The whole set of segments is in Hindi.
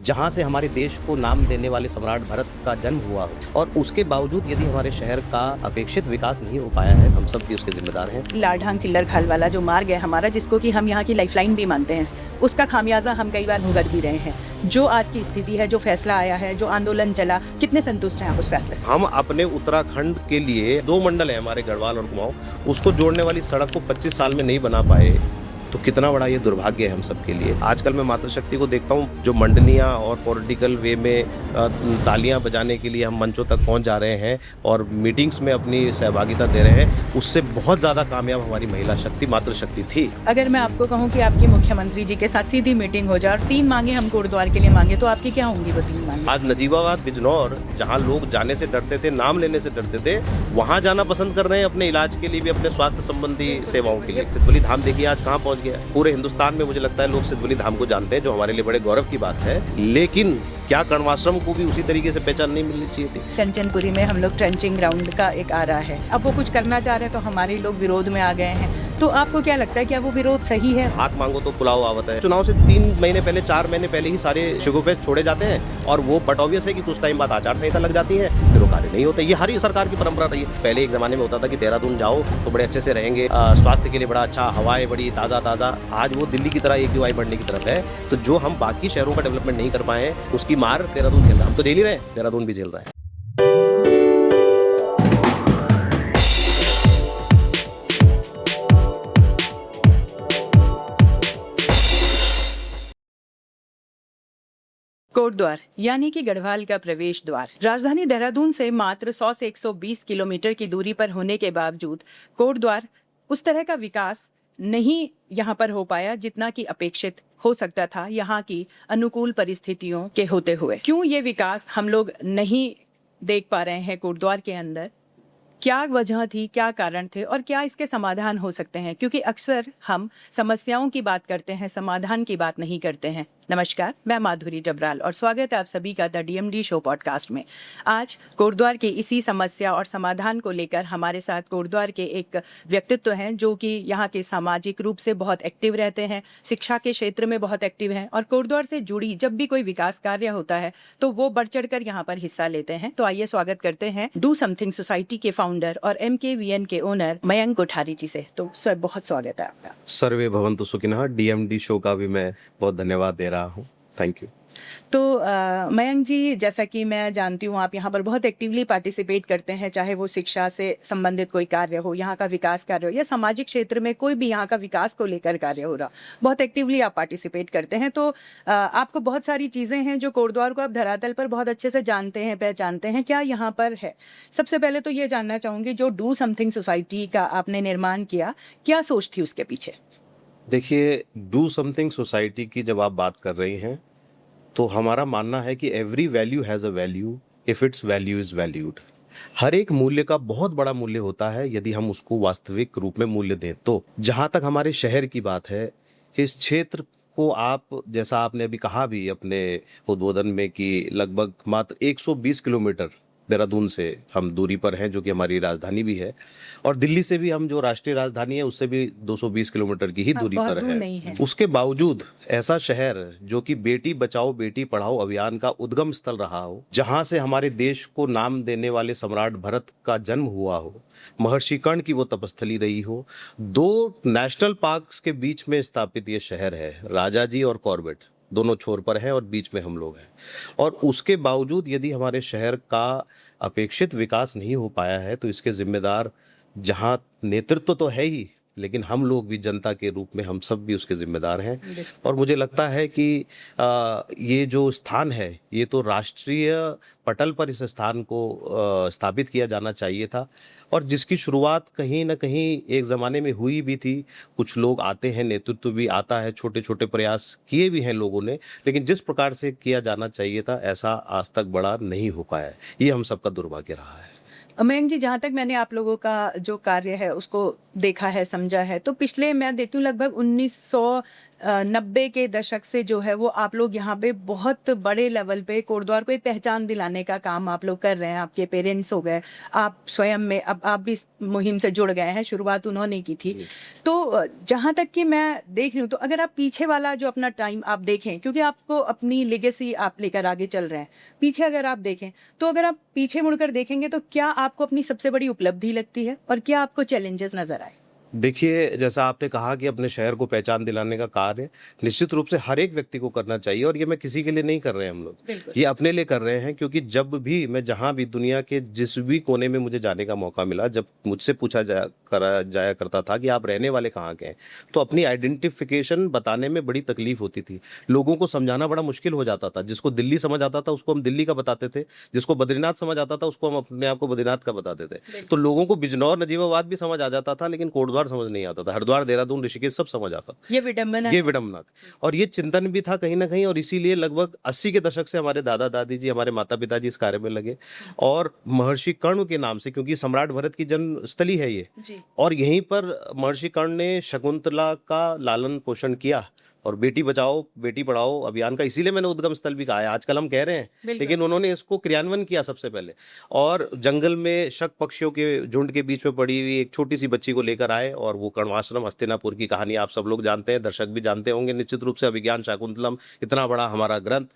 जहाँ से हमारे देश को नाम देने वाले सम्राट भरत का जन्म हुआ हो और उसके बावजूद यदि हमारे शहर का अपेक्षित विकास नहीं हो पाया है, हम सब भी उसके जिम्मेदार हैं। लाढ़ांग चिल्लर खाल वाला जो मार्ग है हमारा, जिसको कि हम यहाँ की लाइफलाइन भी मानते हैं, उसका खामियाजा हम कई बार भुगत भी रहे हैं। जो आज की स्थिति है, जो फैसला आया है, जो आंदोलन चला, कितने संतुष्ट हैं आप उस फैसले से? हम अपने उत्तराखंड के लिए 2 मंडल है हमारे, गढ़वाल और कुमाऊं, उसको जोड़ने वाली सड़क को 25 साल में नहीं बना पाए, तो कितना बड़ा ये दुर्भाग्य है हम सबके लिए। आजकल मैं मातृशक्ति को देखता हूँ, जो मंडलियाँ और पॉलिटिकल वे में तालियां बजाने के लिए हम मंचों तक पहुँच जा रहे हैं और मीटिंग्स में अपनी सहभागिता दे रहे हैं, उससे बहुत ज़्यादा कामयाब हमारी महिला शक्ति मातृशक्ति थी। अगर मैं आपको कहूँ कि आपकी मुख्यमंत्री जी के साथ सीधी मीटिंग हो जाए और 3 मांगे हम कोटद्वार के लिए मांगे, तो आपकी क्या होंगी वो 3 मांगे? आज नजीबाबाद, बिजनौर, जहाँ लोग जाने से डरते थे, नाम लेने से डरते थे, वहाँ जाना पसंद कर रहे हैं अपने इलाज के लिए भी, अपने स्वास्थ्य संबंधी सेवाओं के लिए। सिद्धवली धाम देखिए आज कहाँ पहुँच गया। पूरे हिंदुस्तान में मुझे लगता है लोग सिद्धवली धाम को जानते हैं, जो हमारे लिए बड़े गौरव की बात है। लेकिन क्या कण्वाश्रम को भी उसी तरीके से पहचान नहीं मिलनी चाहिए थी? कंचनपुरी में हम लोग ट्रेंचिंग ग्राउंड का एक आ रहा है, अब वो कुछ करना चाह रहे हैं तो हमारे लोग विरोध में आ गए हैं। तो आपको क्या लगता है, क्या वो विरोध सही है? हाथ मांगो तो पुलाव आवत है। चुनाव से 3 महीने पहले, 4 महीने पहले ही सारे शिगुफे छोड़े जाते हैं और वो बट ऑब्वियस है कि कुछ टाइम बाद आचार संहिता लग जाती है, फिर वो कार्य नहीं होते। ये हर सरकार की परंपरा रही है। पहले एक जमाने में होता था कि देहरादून जाओ तो बड़े अच्छे से रहेंगे, स्वास्थ्य के लिए बड़ा अच्छा, हवाएं बड़ी ताज़ा। आज वो दिल्ली की तरह एक वायु बढ़ने की तरफ है। तो जो हम बाकी शहरों का डेवलपमेंट नहीं कर पाए हैं, उसकी मार देहरादून झेल रहा है। हम तो झेल ही रहे हैं, देहरादून भी झेल रहा है। कोटद्वार यानी कि गढ़वाल का प्रवेश द्वार राजधानी देहरादून से मात्र 100 से 120 किलोमीटर की दूरी पर होने के बावजूद कोटद्वार उस तरह का विकास नहीं यहाँ पर हो पाया जितना कि अपेक्षित हो सकता था यहाँ की अनुकूल परिस्थितियों के होते हुए। क्यों ये विकास हम लोग नहीं देख पा रहे हैं कोटद्वार के अंदर? क्या वजह थी, क्या कारण थे और क्या इसके समाधान हो सकते हैं? क्योंकि अक्सर हम समस्याओं की बात करते हैं, समाधान की बात नहीं करते हैं। नमस्कार, मैं माधुरी डबराल और स्वागत है आप सभी का द डीएमडी शो पॉडकास्ट में। आज कोटद्वार की इसी समस्या और समाधान को लेकर हमारे साथ कोटद्वार के एक व्यक्तित्व हैं जो कि यहाँ के सामाजिक रूप से बहुत एक्टिव रहते हैं, शिक्षा के क्षेत्र में बहुत एक्टिव हैं और कोटद्वार से जुड़ी जब भी कोई विकास कार्य होता है तो वो बढ़ चढ़ कर यहाँ पर हिस्सा लेते हैं। तो आइए स्वागत करते हैं डू समथिंग सोसाइटी के फाउंडर और MKVN के ओनर मयंक कोठारी जी से। तो सर, बहुत स्वागत है आपका। सर्वे भवन्तु सुखिनः, डीएमडी शो का भी मैं बहुत धन्यवाद दे रहा हूँ। Thank you. तो मयंक जी, जैसा कि मैं जानती हूँ आप यहाँ पर बहुत एक्टिवली पार्टिसिपेट करते हैं, चाहे वो शिक्षा से संबंधित कोई कार्य हो, यहाँ का विकास कार्य हो या सामाजिक क्षेत्र में कोई भी यहाँ का विकास को लेकर कार्य हो रहा, बहुत एक्टिवली आप पार्टिसिपेट करते हैं। तो आपको बहुत सारी चीज़ें हैं जो कोटद्वार को आप धरातल पर बहुत अच्छे से जानते हैं, पहचानते हैं, क्या यहाँ पर है? सबसे पहले तो ये जानना चाहूँगी, जो डू समथिंग सोसाइटी का आपने निर्माण किया, क्या सोच थी उसके पीछे? देखिए, डू समथिंग सोसाइटी की जब आप बात कर रही हैं, तो हमारा मानना है कि every value has a value if it's value is valued. हर एक मूल्य का बहुत बड़ा मूल्य होता है यदि हम उसको वास्तविक रूप में मूल्य दें तो। जहाँ तक हमारे शहर की बात है, इस क्षेत्र को आप, जैसा आपने अभी कहा भी अपने उद्बोधन में, कि लगभग मात्र 120 किलोमीटर देहरादून से हम दूरी पर हैं, जो कि हमारी राजधानी भी है, और दिल्ली से भी हम, जो राष्ट्रीय राजधानी है, उससे भी 220 किलोमीटर की ही दूरी बहुत पर दूर है। नहीं है। उसके बावजूद ऐसा शहर जो कि बेटी बचाओ बेटी पढ़ाओ अभियान का उद्गम स्थल रहा हो, जहां से हमारे देश को नाम देने वाले सम्राट भरत का जन्म हुआ हो, महर्षि कर्ण की वो तपस्थली रही हो, 2 नेशनल पार्क्स के बीच में स्थापित ये शहर है। राजाजी और कॉर्बेट दोनों छोर पर हैं और बीच में हम लोग हैं। और उसके बावजूद यदि हमारे शहर का अपेक्षित विकास नहीं हो पाया है, तो इसके जिम्मेदार, जहां नेतृत्व तो है ही, लेकिन हम लोग भी जनता के रूप में हम सब भी उसके जिम्मेदार हैं। और मुझे लगता है कि ये जो स्थान है, ये तो राष्ट्रीय पटल पर इस स्थान को स्थापित किया जाना चाहिए था, और जिसकी शुरुआत कहीं ना कहीं एक ज़माने में हुई भी थी। कुछ लोग आते हैं, नेतृत्व भी आता है, छोटे छोटे प्रयास किए भी हैं लोगों ने, लेकिन जिस प्रकार से किया जाना चाहिए था, ऐसा आज तक बड़ा नहीं हो पाया है। ये हम सबका दुर्भाग्य रहा है। मयंक जी, जहाँ तक मैंने आप लोगों का जो कार्य है उसको देखा है, समझा है, तो पिछले मैं देखती हूँ लगभग 90 के दशक से जो है वो आप लोग यहाँ पे बहुत बड़े लेवल पे कोटद्वार को एक पहचान दिलाने का काम आप लोग कर रहे हैं। आपके पेरेंट्स हो गए, आप स्वयं में, अब आप भी इस मुहिम से जुड़ गए हैं, शुरुआत उन्होंने की थी। तो जहाँ तक कि मैं देख रही हूँ, तो अगर आप पीछे वाला जो अपना टाइम आप देखें, क्योंकि आपको अपनी लेगेसी आप लेकर आगे चल रहे हैं, पीछे अगर आप देखें, तो अगर आप पीछे मुड़कर देखेंगे तो क्या आपको अपनी सबसे बड़ी उपलब्धि लगती है और क्या आपको चैलेंजेस नजर आए? देखिए, जैसा आपने कहा कि अपने शहर को पहचान दिलाने का कार्य निश्चित रूप से हर एक व्यक्ति को करना चाहिए, और ये मैं किसी के लिए नहीं कर रहे हैं हम लोग। बिल्कुल। ये अपने लिए कर रहे हैं, क्योंकि जब भी मैं जहाँ भी दुनिया के जिस भी कोने में मुझे जाने का मौका मिला, जब मुझसे पूछा जाया करता था कि आप रहने वाले कहाँ के हैं, तो अपनी आइडेंटिफिकेशन बताने में बड़ी तकलीफ होती थी। लोगों को समझाना बड़ा मुश्किल हो जाता था। जिसको दिल्ली समझ आता था उसको हम दिल्ली का बताते थे, जिसको बद्रीनाथ समझ आता था उसको हम अपने आप को बद्रीनाथ का बताते थे। तो लोगों को बिजनौर नजीबाबाद भी समझ आ जाता था, लेकिन कोटद्वार समझ नहीं आता था। हरिद्वार, देहरादून, ऋषिकेश सब समझ आता था। ये विडंबना ये है। विडंबना थी। और ये चिंतन भी था कहीं ना कहीं, और इसीलिए लगभग 80 के दशक से हमारे दादा दादी जी, हमारे माता पिता जी इस कार्य में लगे। और महर्षि कर्ण के नाम से, क्योंकि सम्राट भरत की जन्म स्थली है ये, जी। और यहीं पर महर्षि कर्ण ने शकुंतला का लालन पोषण किया, और बेटी बचाओ बेटी पढ़ाओ अभियान का इसीलिए मैंने उद्गम स्थल भी कहा है। आजकल हम कह रहे हैं, बिल्कुल। लेकिन उन्होंने इसको क्रियान्वयन किया सबसे पहले। और जंगल में शक पक्षियों के झुंड के बीच में पड़ी हुई एक छोटी सी बच्ची को लेकर आए, और वो कण्वाश्रम, हस्तिनापुर की कहानी आप सब लोग जानते हैं, दर्शक भी जानते होंगे निश्चित रूप से। अभिज्ञान शाकुंतलम इतना बड़ा हमारा ग्रंथ,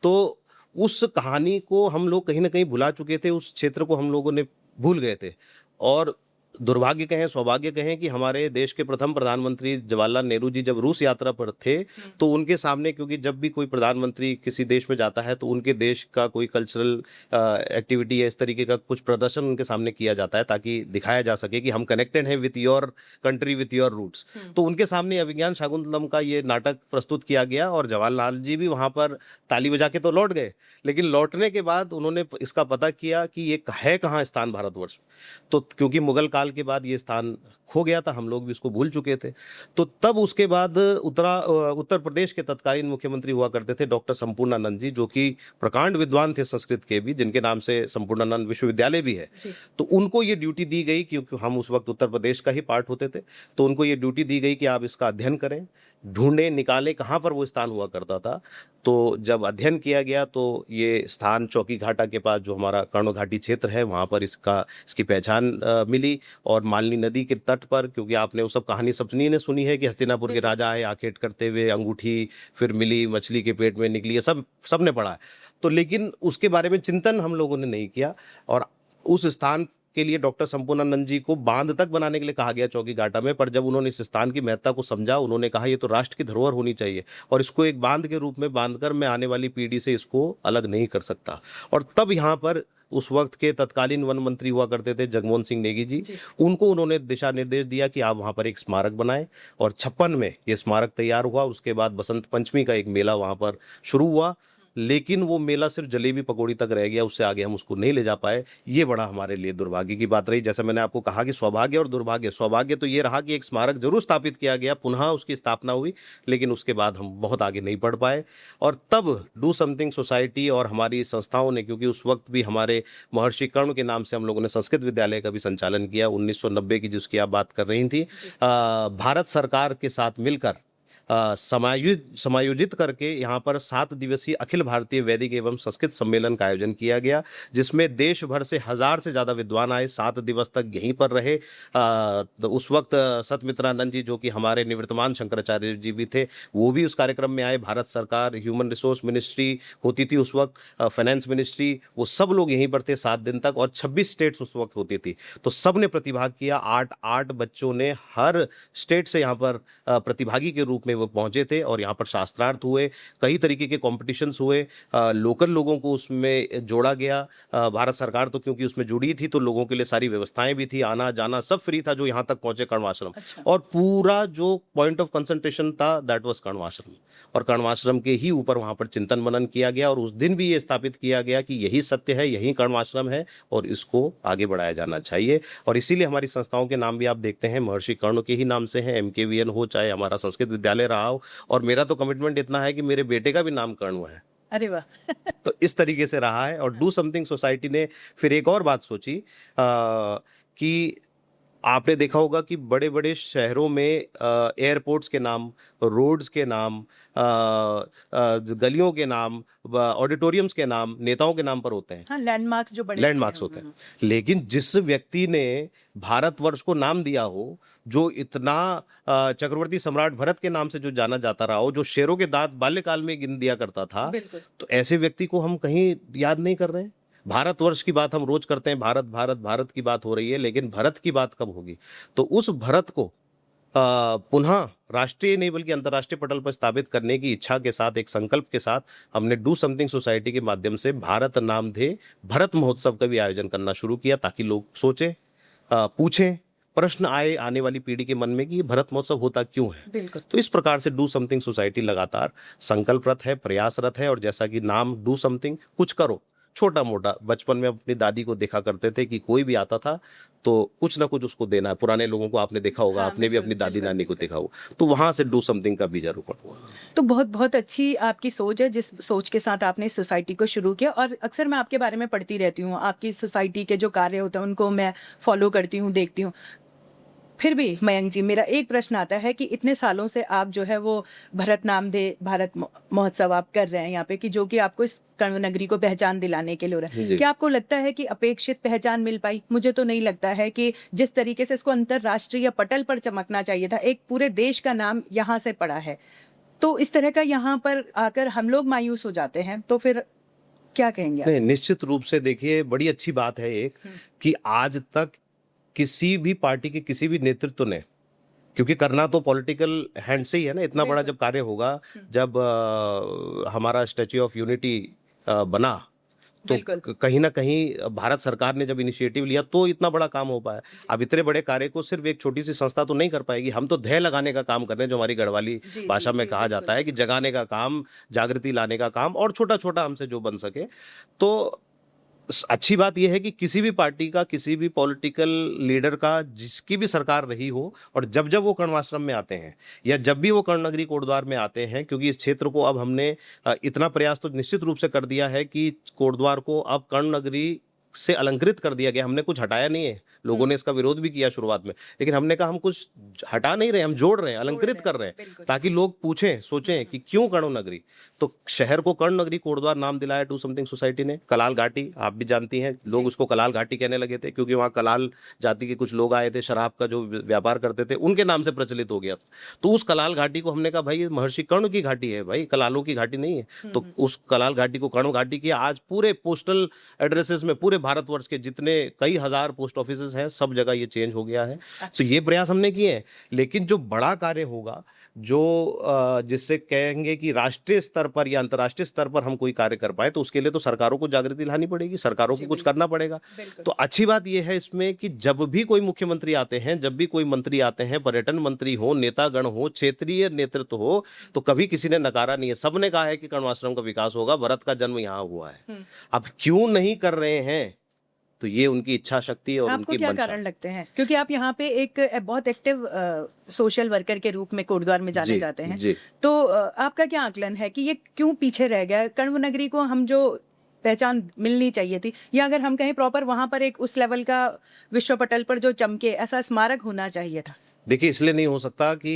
तो उस कहानी को हम लोग कहीं ना कहीं भुला चुके थे, उस क्षेत्र को हम लोगों ने भूल गए थे। और दुर्भाग्य कहें, सौभाग्य कहें कि हमारे देश के प्रथम प्रधानमंत्री जवाहरलाल नेहरू जी जब रूस यात्रा पर थे, तो उनके सामने, क्योंकि जब भी कोई प्रधानमंत्री किसी देश में जाता है तो उनके देश का कोई कल्चरल एक्टिविटी या इस तरीके का कुछ प्रदर्शन उनके सामने किया जाता है, ताकि दिखाया जा सके कि हम कनेक्टेड हैं with your country, with your roots. तो उनके सामने अभिज्ञान शाकुंतलम का ये नाटक प्रस्तुत किया गया, और जवाहरलाल जी भी वहाँ पर ताली बजा के तो लौट गए, लेकिन लौटने के बाद उन्होंने इसका पता किया कि ये है कहाँ स्थान भारतवर्ष। तो क्योंकि मुगल काल के बाद ये स्थान खो गया था, हम लोग भी इसको भूल चुके थे। तो तब उसके बाद उत्तर प्रदेश के तत्कालीन मुख्यमंत्री हुआ करते थे डॉक्टर संपूर्णानंद जी, जो कि प्रकांड विद्वान थे संस्कृत के भी, जिनके नाम से संपूर्णानंद विश्वविद्यालय भी है। जी। तो उनको ये ड्यूटी दी गई, क्योंकि हम उस वक्त उत्तर प्रदेश का ही पार्ट होते थे, तो उनको ये ड्यूटी दी गई कि आप इसका अध्ययन करें, ढूंढें, निकालें कहाँ पर वो स्थान हुआ करता था। तो जब अध्ययन किया गया तो ये स्थान चौकी घाटा के पास, जो हमारा कर्ण घाटी क्षेत्र है, वहाँ पर इसकी पहचान मिली। और मालनी नदी के तट पर, क्योंकि आपने वो सब कहानी सबनी ने सुनी है कि हस्तिनापुर के राजा आए आखेट करते हुए, अंगूठी फिर मिली, मछली के पेट में निकली, ये सबने पढ़ा है। तो लेकिन उसके बारे में चिंतन हम लोगों ने नहीं किया, और उस स्थान के लिए डॉक्टर संपूर्णानंद जी को बांध तक बनाने के लिए कहा गया चौकी घाटा में। पर जब उन्होंने इस स्थान की महत्ता को समझा, उन्होंने कहा ये तो राष्ट्र की धरोहर होनी चाहिए, और इसको एक बांध के रूप में बांधकर मैं आने वाली पीढ़ी से इसको अलग नहीं कर सकता। और तब यहाँ पर उस वक्त के तत्कालीन वन मंत्री हुआ करते थे जगमोहन सिंह नेगी जी, उनको उन्होंने दिशा निर्देश दिया कि आप वहाँ पर एक स्मारक बनाएं, और 56 में ये स्मारक तैयार हुआ। उसके बाद बसंत पंचमी का एक मेला वहाँ पर शुरू हुआ, लेकिन वो मेला सिर्फ जलेबी पकौड़ी तक रह गया, उससे आगे हम उसको नहीं ले जा पाए। ये बड़ा हमारे लिए दुर्भाग्य की बात रही। जैसे मैंने आपको कहा कि सौभाग्य और दुर्भाग्य, सौभाग्य तो ये रहा कि एक स्मारक जरूर स्थापित किया गया, पुनः उसकी स्थापना हुई, लेकिन उसके बाद हम बहुत आगे नहीं बढ़ पाए। और तब डू समथिंग सोसाइटी और हमारी संस्थाओं ने, क्योंकि उस वक्त भी हमारे महर्षि कर्ण के नाम से हम लोगों ने संस्कृत विद्यालय का भी संचालन किया, 1990 की जिसकी आप बात कर रही थी, भारत सरकार के साथ मिलकर समायोजित करके यहाँ पर 7 दिवसीय अखिल भारतीय वैदिक एवं संस्कृत सम्मेलन का आयोजन किया गया, जिसमें देश भर से 1000 से ज़्यादा विद्वान आए, 7 दिवस तक यहीं पर रहे। तो उस वक्त सतमित्रानंद जी, जो कि हमारे निवृत्तमान शंकराचार्य जी भी थे, वो भी उस कार्यक्रम में आए। भारत सरकार, ह्यूमन रिसोर्स मिनिस्ट्री होती थी उस वक्त, फाइनेंस मिनिस्ट्री, वो सब लोग यहीं पर थे 7 दिन तक, और 26 स्टेट्स उस वक्त होती थी। तो सब ने प्रतिभाग किया, 8 बच्चों ने हर स्टेट से यहाँ पर प्रतिभागी के रूप में वो पहुंचे थे, और यहाँ पर शास्त्रार्थ हुए, कई तरीके के कॉम्पिटिशन्स हुए, लोकल लोगों को उसमें जोड़ा गया। भारत सरकार तो क्योंकि उसमें जुड़ी थी, तो लोगों के लिए सारी व्यवस्थाएं भी थी, आना जाना सब फ्री था जो यहाँ तक पहुंचे कण्वाश्रम। अच्छा। और पूरा जो पॉइंट ऑफ कंसंट्रेशन था दैट वाज कण्वाश्रम, और कण्वाश्रम के ही ऊपर वहाँ पर चिंतन मनन किया गया, और उस दिन भी ये स्थापित किया गया कि यही सत्य है, यही कण्वाश्रम है, और इसको आगे बढ़ाया जाना चाहिए। और इसीलिए हमारी संस्थाओं के नाम भी आप देखते हैं महर्षि कर्ण के ही नाम से हैं, MKVN हो, चाहे हमारा संस्कृत विद्यालय रहा हो, और मेरा तो कमिटमेंट इतना है कि मेरे बेटे का भी नाम कर्ण हुआ है। अरे वाह। तो इस तरीके से रहा है। और डू समथिंग सोसाइटी ने फिर एक और बात सोची कि आपने देखा होगा कि बड़े बड़े शहरों में एयरपोर्ट्स के नाम, रोड्स के नाम, गलियों के नाम, ऑडिटोरियम्स के नाम नेताओं के नाम पर होते हैं, हाँ, लैंडमार्क्स जो बड़े लैंडमार्क्स होते हैं। लेकिन जिस व्यक्ति ने भारतवर्ष को नाम दिया हो, जो इतना चक्रवर्ती सम्राट भरत के नाम से जो जाना जाता रहा हो, जो शेरों के दांत बाल्यकाल में गिन दिया करता था, बिल्कुल। तो ऐसे व्यक्ति को हम कहीं याद नहीं कर रहे हैं। भारतवर्ष की बात हम रोज करते हैं, भारत भारत भारत की बात हो रही है, लेकिन भरत की बात कब होगी? तो उस भरत को पुनः राष्ट्रीय नहीं बल्कि अंतर्राष्ट्रीय पटल पर स्थापित करने की इच्छा के साथ, एक संकल्प के साथ, हमने डू समथिंग सोसाइटी के माध्यम से भारत नाम दे भरत महोत्सव का भी आयोजन करना शुरू किया, ताकि लोग सोचें, पूछें, प्रश्न आए आने वाली पीढ़ी के मन में कि ये भरत महोत्सव होता क्यों है। बिल्कुल। तो इस प्रकार से डू समथिंग सोसाइटी लगातार संकल्परत है, प्रयासरत है। और जैसा कि नाम डू समथिंग, कुछ करो, छोटा मोटा। बचपन में अपनी दादी को देखा करते थे कि कोई भी आता था तो कुछ ना कुछ उसको देना है। पुराने लोगों को आपने देखा होगा, हाँ, आपने भी बिल्कुल, अपनी दादी बिल्कुल, नानी को बिल्कुल। देखा होगा। तो वहां से डू समथिंग का बीजारोपण हुआ। तो बहुत बहुत अच्छी आपकी सोच है, जिस सोच के साथ आपने इस सोसाइटी को शुरू किया। और अक्सर मैं आपके बारे में पढ़ती रहती हूँ, आपकी सोसाइटी के जो कार्य होते हैं उनको मैं फॉलो करती हूँ, देखती हूँ। फिर भी मयंक जी, मेरा एक प्रश्न आता है कि इतने सालों से आप जो है वो भरत नाम दे भारत महोत्सव आप कर रहे हैं यहाँ पे, कि जो कि आपको इस कण्व नगरी को पहचान दिलाने के लिए हो रहा है। जी। क्या आपको लगता है कि अपेक्षित पहचान मिल पाई? मुझे तो नहीं लगता है कि जिस तरीके से इसको अंतरराष्ट्रीय पटल पर चमकना चाहिए था, एक पूरे देश का नाम यहाँ से पड़ा है, तो इस तरह का यहाँ पर आकर हम लोग मायूस हो जाते हैं, तो फिर क्या कहेंगे आप? नहीं, निश्चित रूप से देखिए, बड़ी अच्छी बात है एक, कि आज तक किसी भी पार्टी के किसी भी नेतृत्व ने, क्योंकि करना तो पॉलिटिकल हैंड से ही है ना, इतना बड़ा बिल्कुल। जब कार्य होगा, जब हमारा स्टैच्यू ऑफ यूनिटी बना, तो बिल्कुल। कहीं ना कहीं भारत सरकार ने जब इनिशिएटिव लिया तो इतना बड़ा काम हो पाया। अब इतने बड़े कार्य को सिर्फ एक छोटी सी संस्था तो नहीं कर पाएगी। हम तो ध्येय लगाने का काम कर रहे हैं, जो हमारी गढ़वाली जी, भाषा जी, में जी, कहा बिल्कुल, जाता है कि जगाने का काम, जागृति लाने का काम, और छोटा छोटा हमसे जो बन सके। तो अच्छी बात यह है कि किसी भी पार्टी का, किसी भी पॉलिटिकल लीडर का, जिसकी भी सरकार रही हो, और जब जब वो कर्णाश्रम में आते हैं या जब भी वो कर्णनगरी कोटद्वार में आते हैं, क्योंकि इस क्षेत्र को अब हमने इतना प्रयास तो निश्चित रूप से कर दिया है कि कोटद्वार को अब कर्णनगरी से अलंकृत कर दिया गया। हमने कुछ हटाया नहीं है। लोगों ने इसका विरोध भी किया शुरुआत में, लेकिन हमने कहा हम कुछ हटा नहीं रहे, हम जोड़ रहे हैं, अलंकृत कर रहे हैं, बिल्कुल। ताकि लोग पूछें, सोचें कि क्यों कर्ण नगरी। तो शहर को कर्ण नगरी कोटद्वार नाम दिलाया डू समथिंग सोसाइटी ने। कलाल घाटी आप भी जानती हैं, लोग जी। उसको कलाल घाटी कहने लगे थे, क्योंकि वहाँ कलाल जाति के कुछ लोग आए थे, शराब का जो व्यापार करते थे, उनके नाम से प्रचलित हो गया। तो उस कलाल घाटी को हमने कहा भाई, महर्षि कर्ण की घाटी है भाई, कलालों की घाटी नहीं है। तो उस कलाल घाटी को कर्ण घाटी किया। आज पूरे पोस्टल एड्रेसेस में, पूरे भारतवर्ष के जितने कई हजार पोस्ट ऑफिसेज हैं, सब जगह ये चेंज हो गया है। तो ये प्रयास हमने किए हैं। लेकिन जो बड़ा कार्य होगा, जो जिससे कहेंगे कि राष्ट्रीय स्तर पर या अंतर्राष्ट्रीय स्तर पर हम कोई कार्य कर पाए, तो उसके लिए तो सरकारों को जागृति लानी पड़ेगी, सरकारों को कुछ करना पड़ेगा। बिल्कुल। तो अच्छी बात यह है इसमें कि जब भी कोई मुख्यमंत्री आते हैं, जब भी कोई मंत्री आते हैं, पर्यटन मंत्री हो, नेतागण हो, क्षेत्रीय नेतृत्व हो, तो कभी किसी ने नकारा नहीं है। सबने कहा है कि कर्णाश्रम का विकास होगा, भरत का जन्म यहाँ हुआ है। अब क्यों नहीं कर रहे हैं, तो ये उनकी इच्छा शक्ति और आपको उनकी क्या मंशा। कारण लगते हैं? क्योंकि आप यहाँ पे एक बहुत एक्टिव सोशल वर्कर के रूप में कोटद्वार में जाने जी, जाते हैं। जी। तो आपका क्या आकलन है कि ये क्यों पीछे रह गया? कण्व नगरी को हम जो पहचान मिलनी चाहिए थी, या अगर हम कहें प्रॉपर वहां पर एक उस लेवल का विश्व पटल पर जो चमके, ऐसा स्मारक होना चाहिए था। देखिए, इसलिए नहीं हो सकता कि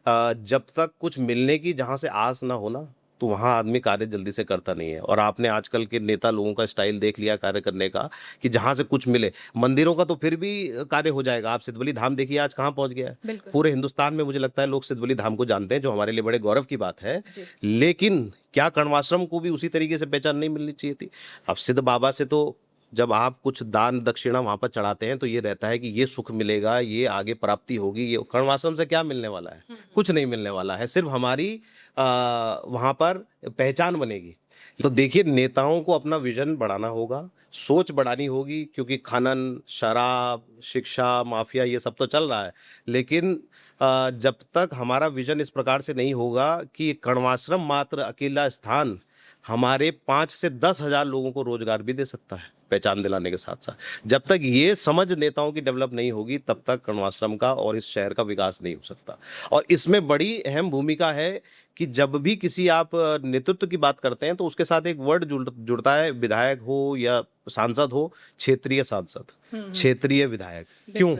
जब तक कुछ मिलने की जहां से आस ना हो ना, तो वहां आदमी कार्य जल्दी से करता नहीं है। और आपने आजकल के नेता लोगों का स्टाइल देख लिया कार्य करने का, कि जहां से कुछ मिले। मंदिरों का तो फिर भी कार्य हो जाएगा। आप सिद्धबली धाम देखिए आज कहाँ पहुंच गया है। बिल्कुल। पूरे हिंदुस्तान में मुझे लगता है लोग सिद्धबली धाम को जानते हैं, जो हमारे लिए बड़े गौरव की बात है। जी। लेकिन क्या कर्णाश्रम को भी उसी तरीके से पहचान नहीं मिलनी चाहिए थी? अब सिद्ध बाबा से तो जब आप कुछ दान दक्षिणा वहां पर चढ़ाते हैं, तो ये रहता है कि ये सुख मिलेगा, ये आगे प्राप्ति होगी। ये कर्णाश्रम से क्या मिलने वाला है? कुछ नहीं मिलने वाला है। सिर्फ हमारी वहां पर पहचान बनेगी। तो देखिए, नेताओं को अपना विजन बढ़ाना होगा, सोच बढ़ानी होगी, क्योंकि खनन, शराब, शिक्षा माफिया ये सब तो चल रहा है। लेकिन जब तक हमारा विजन इस प्रकार से नहीं होगा कि कर्णाश्रम मात्र अकेला स्थान हमारे 5 से 10 हजार लोगों को रोजगार भी दे सकता है, पहचान दिलाने के साथ साथ, जब तक ये समझ नेताओं की डेवलप नहीं होगी, तब तक कर्णाश्रम का और इस शहर का विकास नहीं हो सकता। और इसमें बड़ी अहम भूमिका है कि जब भी किसी आप नेतृत्व की बात करते हैं तो उसके साथ एक वर्ड जुड़ता है, विधायक हो या सांसद हो, क्षेत्रीय सांसद, क्षेत्रीय विधायक। क्यों?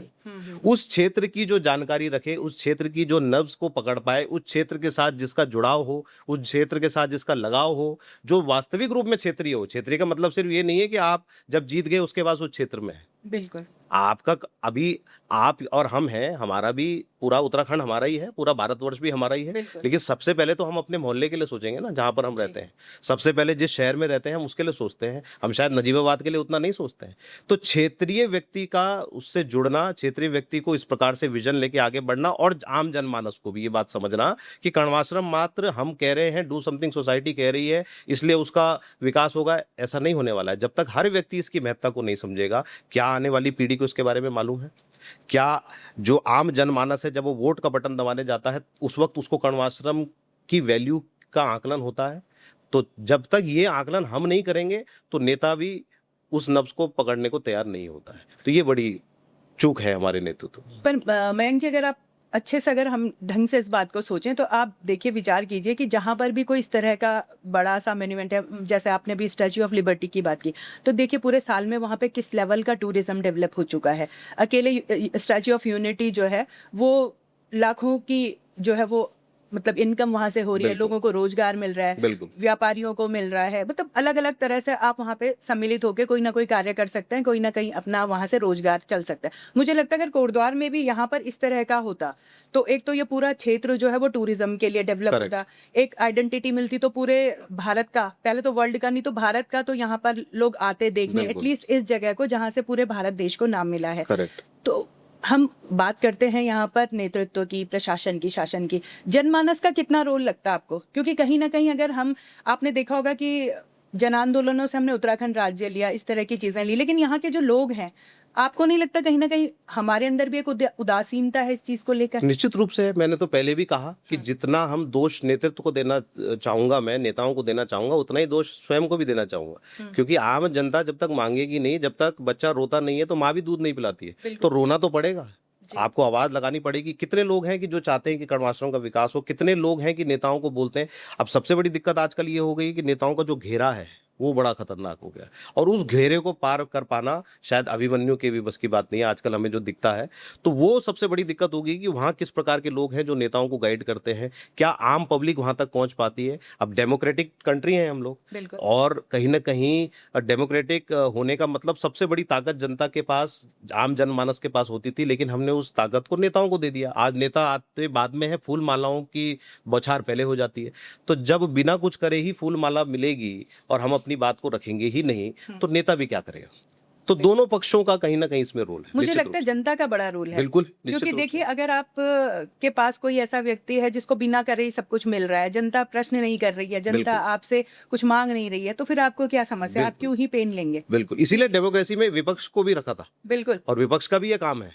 उस क्षेत्र की जो जानकारी रखे, उस क्षेत्र की जो नब्ज को पकड़ पाए, उस क्षेत्र के साथ जिसका जुड़ाव हो, उस क्षेत्र के साथ जिसका लगाव हो, जो वास्तविक रूप में क्षेत्रीय हो। क्षेत्रीय का मतलब सिर्फ ये नहीं है कि आप जब जीत गए उसके बाद उस क्षेत्र में है। बिल्कुल। अभी आप और हम हैं, हमारा भी पूरा उत्तराखंड हमारा ही है, पूरा भारतवर्ष भी हमारा ही है। बिल्कुल। लेकिन सबसे पहले तो हम अपने मोहल्ले के लिए सोचेंगे ना, जहाँ पर हम जी। रहते हैं। सबसे पहले जिस शहर में रहते हैं हम उसके लिए सोचते हैं। हम शायद नजीबाबाद के लिए उतना नहीं सोचते हैं। तो क्षेत्रीय व्यक्ति का उससे जुड़ना, क्षेत्रीय व्यक्ति को इस प्रकार से विजन लेके आगे बढ़ना, और आम जनमानस को भी ये बात समझना कि कण्वाश्रम मात्र हम कह रहे हैं, डू समथिंग सोसाइटी कह रही है इसलिए उसका विकास होगा, ऐसा नहीं होने वाला है। जब तक हर व्यक्ति इसकी महत्ता को नहीं समझेगा, क्या आने वाली पीढ़ी को इसके बारे में मालूम है? क्या जो आम जनमानस है, जब वो वोट का बटन दबाने जाता है उस वक्त उसको कण्वाश्रम की वैल्यू का आकलन होता है? तो जब तक ये आकलन हम नहीं करेंगे तो नेता भी उस नब्ज को पकड़ने को तैयार नहीं होता है। तो ये बड़ी चूक है हमारे नेतृत्व में। पर मयंक जी, अगर आप अच्छे से, अगर हम ढंग से इस बात को सोचें तो आप देखिए, विचार कीजिए कि जहाँ पर भी कोई इस तरह का बड़ा सा मोन्यूमेंट है, जैसे आपने भी स्टैच्यू ऑफ लिबर्टी की बात की, तो देखिए पूरे साल में वहाँ पे किस लेवल का टूरिज्म डेवलप हो चुका है। अकेले स्टैच्यू ऑफ यूनिटी जो है वो लाखों की जो है वो मतलब इनकम वहाँ से हो रही है, बिल्कुल। लोगों को रोजगार मिल रहा है, बिल्कुल। व्यापारियों को मिल रहा है, मतलब अलग अलग तरह से आप वहाँ पे सम्मिलित होकर कोई ना कोई कार्य कर सकते हैं, कोई ना कहीं अपना वहाँ से रोजगार चल सकता है। मुझे लगता है अगर कोटद्वार में भी यहाँ पर इस तरह का होता तो एक तो ये पूरा क्षेत्र जो है वो टूरिज्म के लिए डेवलप Correct. होता, एक आइडेंटिटी मिलती तो पूरे भारत का, पहले तो वर्ल्ड का नहीं तो भारत का, तो यहाँ पर लोग आते देखने बिल्कुल। एटलीस्ट इस जगह को जहाँ से पूरे भारत देश को नाम मिला है। करेक्ट। तो हम बात करते हैं यहाँ पर नेतृत्व की, प्रशासन की, शासन की, जनमानस का कितना रोल लगता है आपको? क्योंकि कहीं ना कहीं अगर हम, आपने देखा होगा कि जन आंदोलनों से हमने उत्तराखंड राज्य लिया, इस तरह की चीजें ली, लेकिन यहाँ के जो लोग हैं, आपको नहीं लगता कहीं ना कहीं हमारे अंदर भी एक उदासीनता है इस चीज को लेकर? निश्चित रूप से। मैंने तो पहले भी कहा कि जितना हम दोष नेतृत्व को देना चाहूंगा, मैं नेताओं को देना चाहूंगा, उतना ही दोष स्वयं को भी देना चाहूंगा। क्योंकि आम जनता जब तक मांगेगी नहीं, जब तक बच्चा रोता नहीं है तो माँ भी दूध नहीं पिलाती है, बिल्कुल। तो रोना तो पड़ेगा। आपको आवाज लगानी पड़ेगी। कितने लोग हैं कि जो चाहते हैं कि कण्वाश्रम का विकास हो, कितने लोग हैं कि नेताओं को बोलते हैं। अब सबसे बड़ी दिक्कत आजकल ये हो गई कि नेताओं का जो घेरा है वो बड़ा खतरनाक हो गया, और उस घेरे को पार कर पाना शायद अभिमन्यु के भी बस की बात नहीं है आजकल हमें जो दिखता है। तो वो सबसे बड़ी दिक्कत होगी कि वहाँ किस प्रकार के लोग हैं जो नेताओं को गाइड करते हैं, क्या आम पब्लिक वहाँ तक पहुँच पाती है। अब डेमोक्रेटिक कंट्री हैं हम लोग, बिल्कुल। और कहीं ना कहीं डेमोक्रेटिक होने का मतलब सबसे बड़ी ताकत जनता के पास, आम जनमानस के पास होती थी, लेकिन हमने उस ताकत को नेताओं को दे दिया। आज नेता आते बाद में है, फूल मालाओं की बौछार पहले हो जाती है। तो जब बिना कुछ करे ही फूल माला मिलेगी और हम अपनी बात को रखेंगे ही नहीं, तो नेता भी क्या करेगा। तो दोनों पक्षों का कहीं ना कहीं इसमें रोल है। मुझे निश्चित लगता रूप है से। जनता का बड़ा रोल है। बिल्कुल, निश्चित क्योंकि रूप देखिए से। अगर आप के पास कोई ऐसा व्यक्ति है जिसको बिना करे ही सब कुछ मिल रहा है, जनता प्रश्न नहीं कर रही है, जनता बिल्कुल। आपसे कुछ मांग नहीं रही है, तो फिर आपको क्या समस्या, आप बिल्कुल। क्यों ही पेन लेंगे? बिल्कुल, इसीलिए डेमोक्रेसी में विपक्ष को भी रखा था, बिल्कुल। और विपक्ष का भी ये काम है,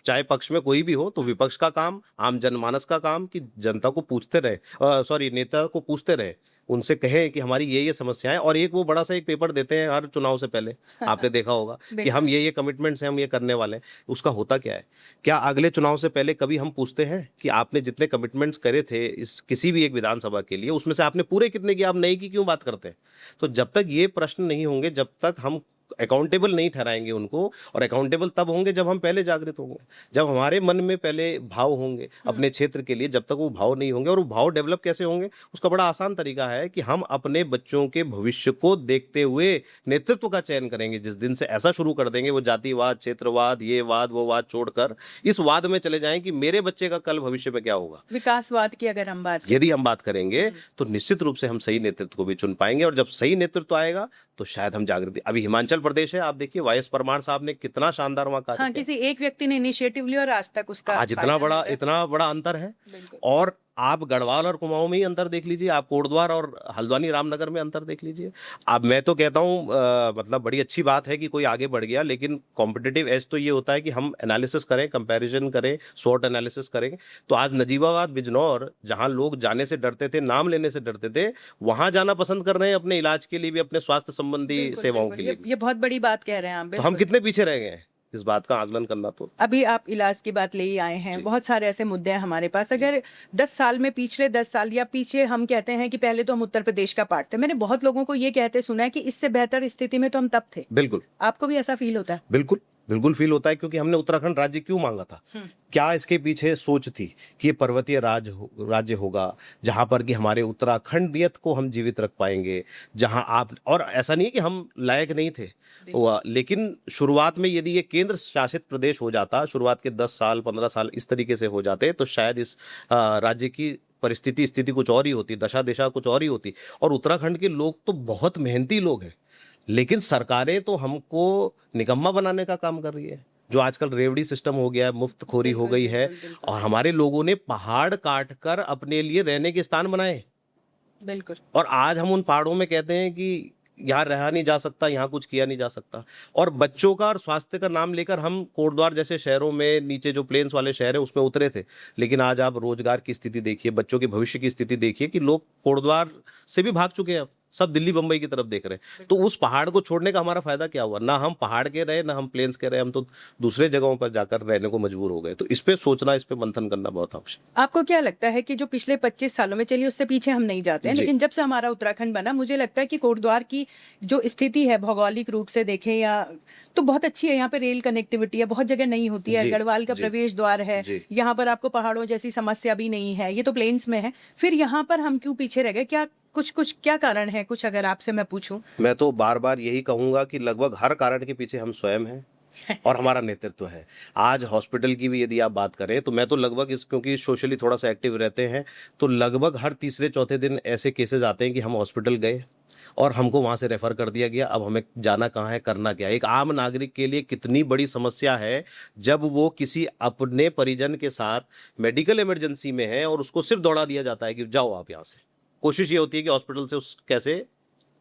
चाहे पक्ष में कोई भी हो, तो विपक्ष का काम, आम जनमानस का काम कि जनता को पूछते रहे, सॉरी नेता को पूछते रहे, उनसे कहें कि हमारी ये समस्याएं, और एक वो बड़ा सा एक पेपर देते हैं हर चुनाव से पहले, आपने देखा होगा कि हम ये कमिटमेंट्स हैं, हम ये करने वाले हैं। उसका होता क्या है? क्या अगले चुनाव से पहले कभी हम पूछते हैं कि आपने जितने कमिटमेंट्स करे थे इस किसी भी एक विधानसभा के लिए, उसमें से आपने पूरे कितने किए? आप नई की क्यों बात करते हैं? तो जब तक ये प्रश्न नहीं होंगे, जब तक हम अकाउंटेबल नहीं ठहराएंगे उनको, और अकाउंटेबल तब होंगे जब हम पहले जागृत होंगे, जब हमारे मन में पहले भाव होंगे अपने क्षेत्र के लिए। जब तक वो भाव नहीं होंगे, और वो भाव डेवलप कैसे होंगे, उसका बड़ा आसान तरीका है कि हम अपने बच्चों के भविष्य को देखते हुए नेतृत्व का चयन करेंगे। जिस दिन से ऐसा शुरू कर देंगे, वो जातिवाद, क्षेत्रवाद, ये वाद वो वाद छोड़कर इस वाद में चले जाएं कि मेरे बच्चे का कल भविष्य में क्या होगा। विकासवाद की अगर हम बात, यदि हम बात करेंगे तो निश्चित रूप से हम सही नेतृत्व को भी चुन पाएंगे, और जब सही नेतृत्व आएगा तो शायद हम जागृति। अभी हिमाचल प्रदेश है, आप देखिए वाईएस परमार साहब ने कितना शानदार वहां कार्य हाँ, किया। किसी एक व्यक्ति ने इनिशिएटिव लिया और आज तक उसका आज फायदा इतना बड़ा अंतर है। बिल्कुल। और आप गढ़वाल और कुमाऊं में ही अंतर देख लीजिए, आप कोटद्वार और हल्द्वानी रामनगर में अंतर देख लीजिए। अब मैं तो कहता हूँ मतलब बड़ी अच्छी बात है कि कोई आगे बढ़ गया, लेकिन कॉम्पिटिटिव एज तो ये होता है कि हम एनालिसिस करें, कंपैरिजन करें, शॉर्ट एनालिसिस करें। तो आज नजीबाबाद, बिजनौर, जहाँ लोग जाने से डरते थे, नाम लेने से डरते थे, वहां जाना पसंद कर रहे हैं अपने इलाज के लिए भी, अपने स्वास्थ्य संबंधी बिल्कुल, सेवाओं बिल्कुल। के लिए भी। ये बहुत बड़ी बात कह रहे हैं आप। तो हम बिल्कुल। कितने पीछे रह गए हैं? इस बात का आकलन करना तो। अभी आप इलाज की बात ले ही आए हैं, जी। बहुत सारे ऐसे मुद्दे हैं हमारे पास। अगर 10 साल में, पिछले 10 साल या पीछे, हम कहते हैं कि पहले तो हम उत्तर प्रदेश का पार्ट थे, मैंने बहुत लोगों को ये कहते सुना है कि इससे बेहतर स्थिति में तो हम तब थे। बिल्कुल आपको भी ऐसा फील होता है? बिल्कुल बिल्कुल फील होता है, क्योंकि हमने उत्तराखंड राज्य क्यों मांगा था? क्या इसके पीछे सोच थी कि ये पर्वतीय राज्य होगा, जहां पर कि हमारे उत्तराखंडियत को हम जीवित रख पाएंगे, जहां आप, और ऐसा नहीं है कि हम लायक नहीं थे, लेकिन शुरुआत में यदि ये केंद्र शासित प्रदेश हो जाता, शुरुआत के 10 साल 15 साल इस तरीके से हो जाते, तो शायद इस राज्य की परिस्थिति स्थिति कुछ और ही होती, दशा दिशा कुछ और ही होती। और उत्तराखंड के लोग तो बहुत मेहनती लोग हैं, लेकिन सरकारें तो हमको निकम्मा बनाने का काम कर रही है। जो आजकल रेवड़ी सिस्टम हो गया है, मुफ्तखोरी हो गई है, और हमारे लोगों ने पहाड़ काट कर अपने लिए रहने के स्थान बनाए, बिल्कुल। और आज हम उन पहाड़ों में कहते हैं कि यहाँ रहा नहीं जा सकता, यहाँ कुछ किया नहीं जा सकता। और बच्चों का और स्वास्थ्य का नाम लेकर हम कोटद्वार जैसे शहरों में, नीचे जो प्लेन्स वाले शहर है उसमें उतरे थे, लेकिन आज आप रोजगार की स्थिति देखिए, बच्चों के भविष्य की स्थिति देखिए, कि लोग कोटद्वार से भी भाग चुके हैं, अब सब दिल्ली बम्बई की तरफ देख रहे हैं। तो उस पहाड़ को छोड़ने का हमारा फायदा क्या हुआ? ना हम पहाड़ के रहे, ना हम प्लेन्स के रहे, हम तो दूसरे जगहों पर जाकर रहने को मजबूर हो गए। तो इस पे सोचना, इस पे मंथन करना बहुत आवश्यक। आपको क्या लगता है कि जो पिछले 25 सालों में, चलिए उससे पीछे हम नहीं जाते हैं, जी। लेकिन जब से हमारा उत्तराखंड बना, मुझे लगता है कि कोटद्वार की जो स्थिति है भौगोलिक रूप से देखें या, तो बहुत अच्छी है। यहाँ पे रेल कनेक्टिविटी है, बहुत जगह नहीं होती है, जी, गढ़वाल का जी, प्रवेश द्वार है, जी। यहाँ पर आपको पहाड़ों जैसी समस्या भी नहीं है, ये तो प्लेन्स में है। फिर यहाँ पर हम क्यों पीछे रह गए? क्या कुछ क्या कारण है, कुछ अगर आपसे मैं पूछूं? मैं तो बार बार यही कहूंगा कि लगभग हर कारण के पीछे हम स्वयं हैं और हमारा नेतृत्व है। आज हॉस्पिटल की भी यदि आप बात करें, तो मैं तो लगभग क्योंकि सोशली थोड़ा सा एक्टिव रहते हैं, तो लगभग हर तीसरे चौथे दिन ऐसे केसेस आते हैं कि हम हॉस्पिटल गए और हमको वहां से रेफर कर दिया गया, अब हमें जाना कहाँ है, करना क्या है। एक आम नागरिक के लिए कितनी बड़ी समस्या है जब वो किसी अपने परिजन के साथ मेडिकल इमरजेंसी में है और उसको सिर्फ दौड़ा दिया जाता है कि जाओ आप यहाँ से। कोशिश ये होती है कि हॉस्पिटल से उस कैसे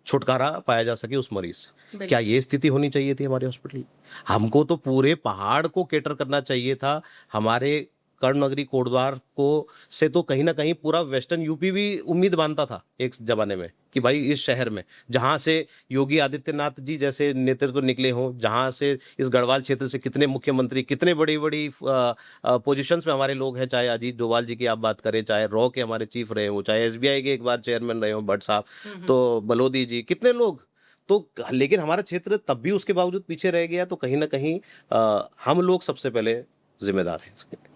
छुटकारा पाया जा सके उस मरीज से। क्या ये स्थिति होनी चाहिए थी हमारे हॉस्पिटल? हमको तो पूरे पहाड़ को केटर करना चाहिए था। हमारे कर्णनगरी कोटद्वार को से तो कहीं ना कहीं पूरा वेस्टर्न यूपी भी उम्मीद बांधता था एक जमाने में, कि भाई इस शहर में जहां से योगी आदित्यनाथ जी जैसे नेतृत्व निकले हों, जहां से इस गढ़वाल क्षेत्र से कितने मुख्यमंत्री, कितने बड़ी बड़ी पोजीशंस में हमारे लोग हैं, चाहे अजीत डोभाल जी की आप बात करें, चाहे रॉ के हमारे चीफ रहे हो, चाहे एसबीआई के एक बार चेयरमैन रहे हो भट्ट साहब, तो बलोदी जी, कितने लोग। तो लेकिन हमारा क्षेत्र तब भी उसके बावजूद पीछे रह गया। तो कहीं ना कहीं हम लोग सबसे पहले जिम्मेदार हैं इसके।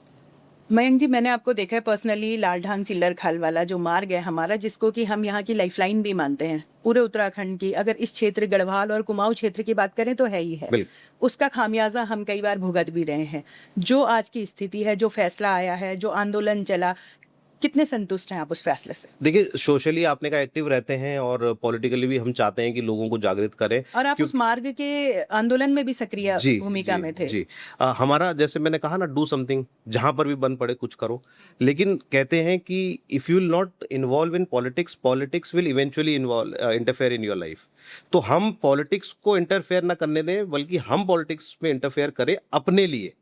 मयंक जी, मैंने आपको देखा है पर्सनली, लालढांग चिल्लर खाल वाला जो मार्ग है हमारा, जिसको कि हम यहाँ की लाइफलाइन भी मानते हैं पूरे उत्तराखंड की, अगर इस क्षेत्र गढ़वाल और कुमाऊं क्षेत्र की बात करें तो है ही है। उसका खामियाजा हम कई बार भुगत भी रहे हैं। जो आज की स्थिति है, जो फैसला आया है, जो आंदोलन चला, कितने संतुष्ट हैं आप उस फैसले से? देखिए, सोशली आपने कहा एक्टिव रहते हैं और पॉलिटिकली भी हम चाहते हैं कि लोगों को जागृत करें, और आप उस मार्ग के आंदोलन में भी सक्रिय भूमिका में थे। जी। हमारा, जैसे मैंने कहा ना, डू समथिंग, जहां पर भी बन पड़े कुछ करो। लेकिन कहते हैं कि if you will not involve in politics, politics will eventually interfere in your life. तो हम पॉलिटिक्स को इंटरफेयर ना करने दें, बल्कि हम पॉलिटिक्स में इंटरफेयर करें अपने लिए,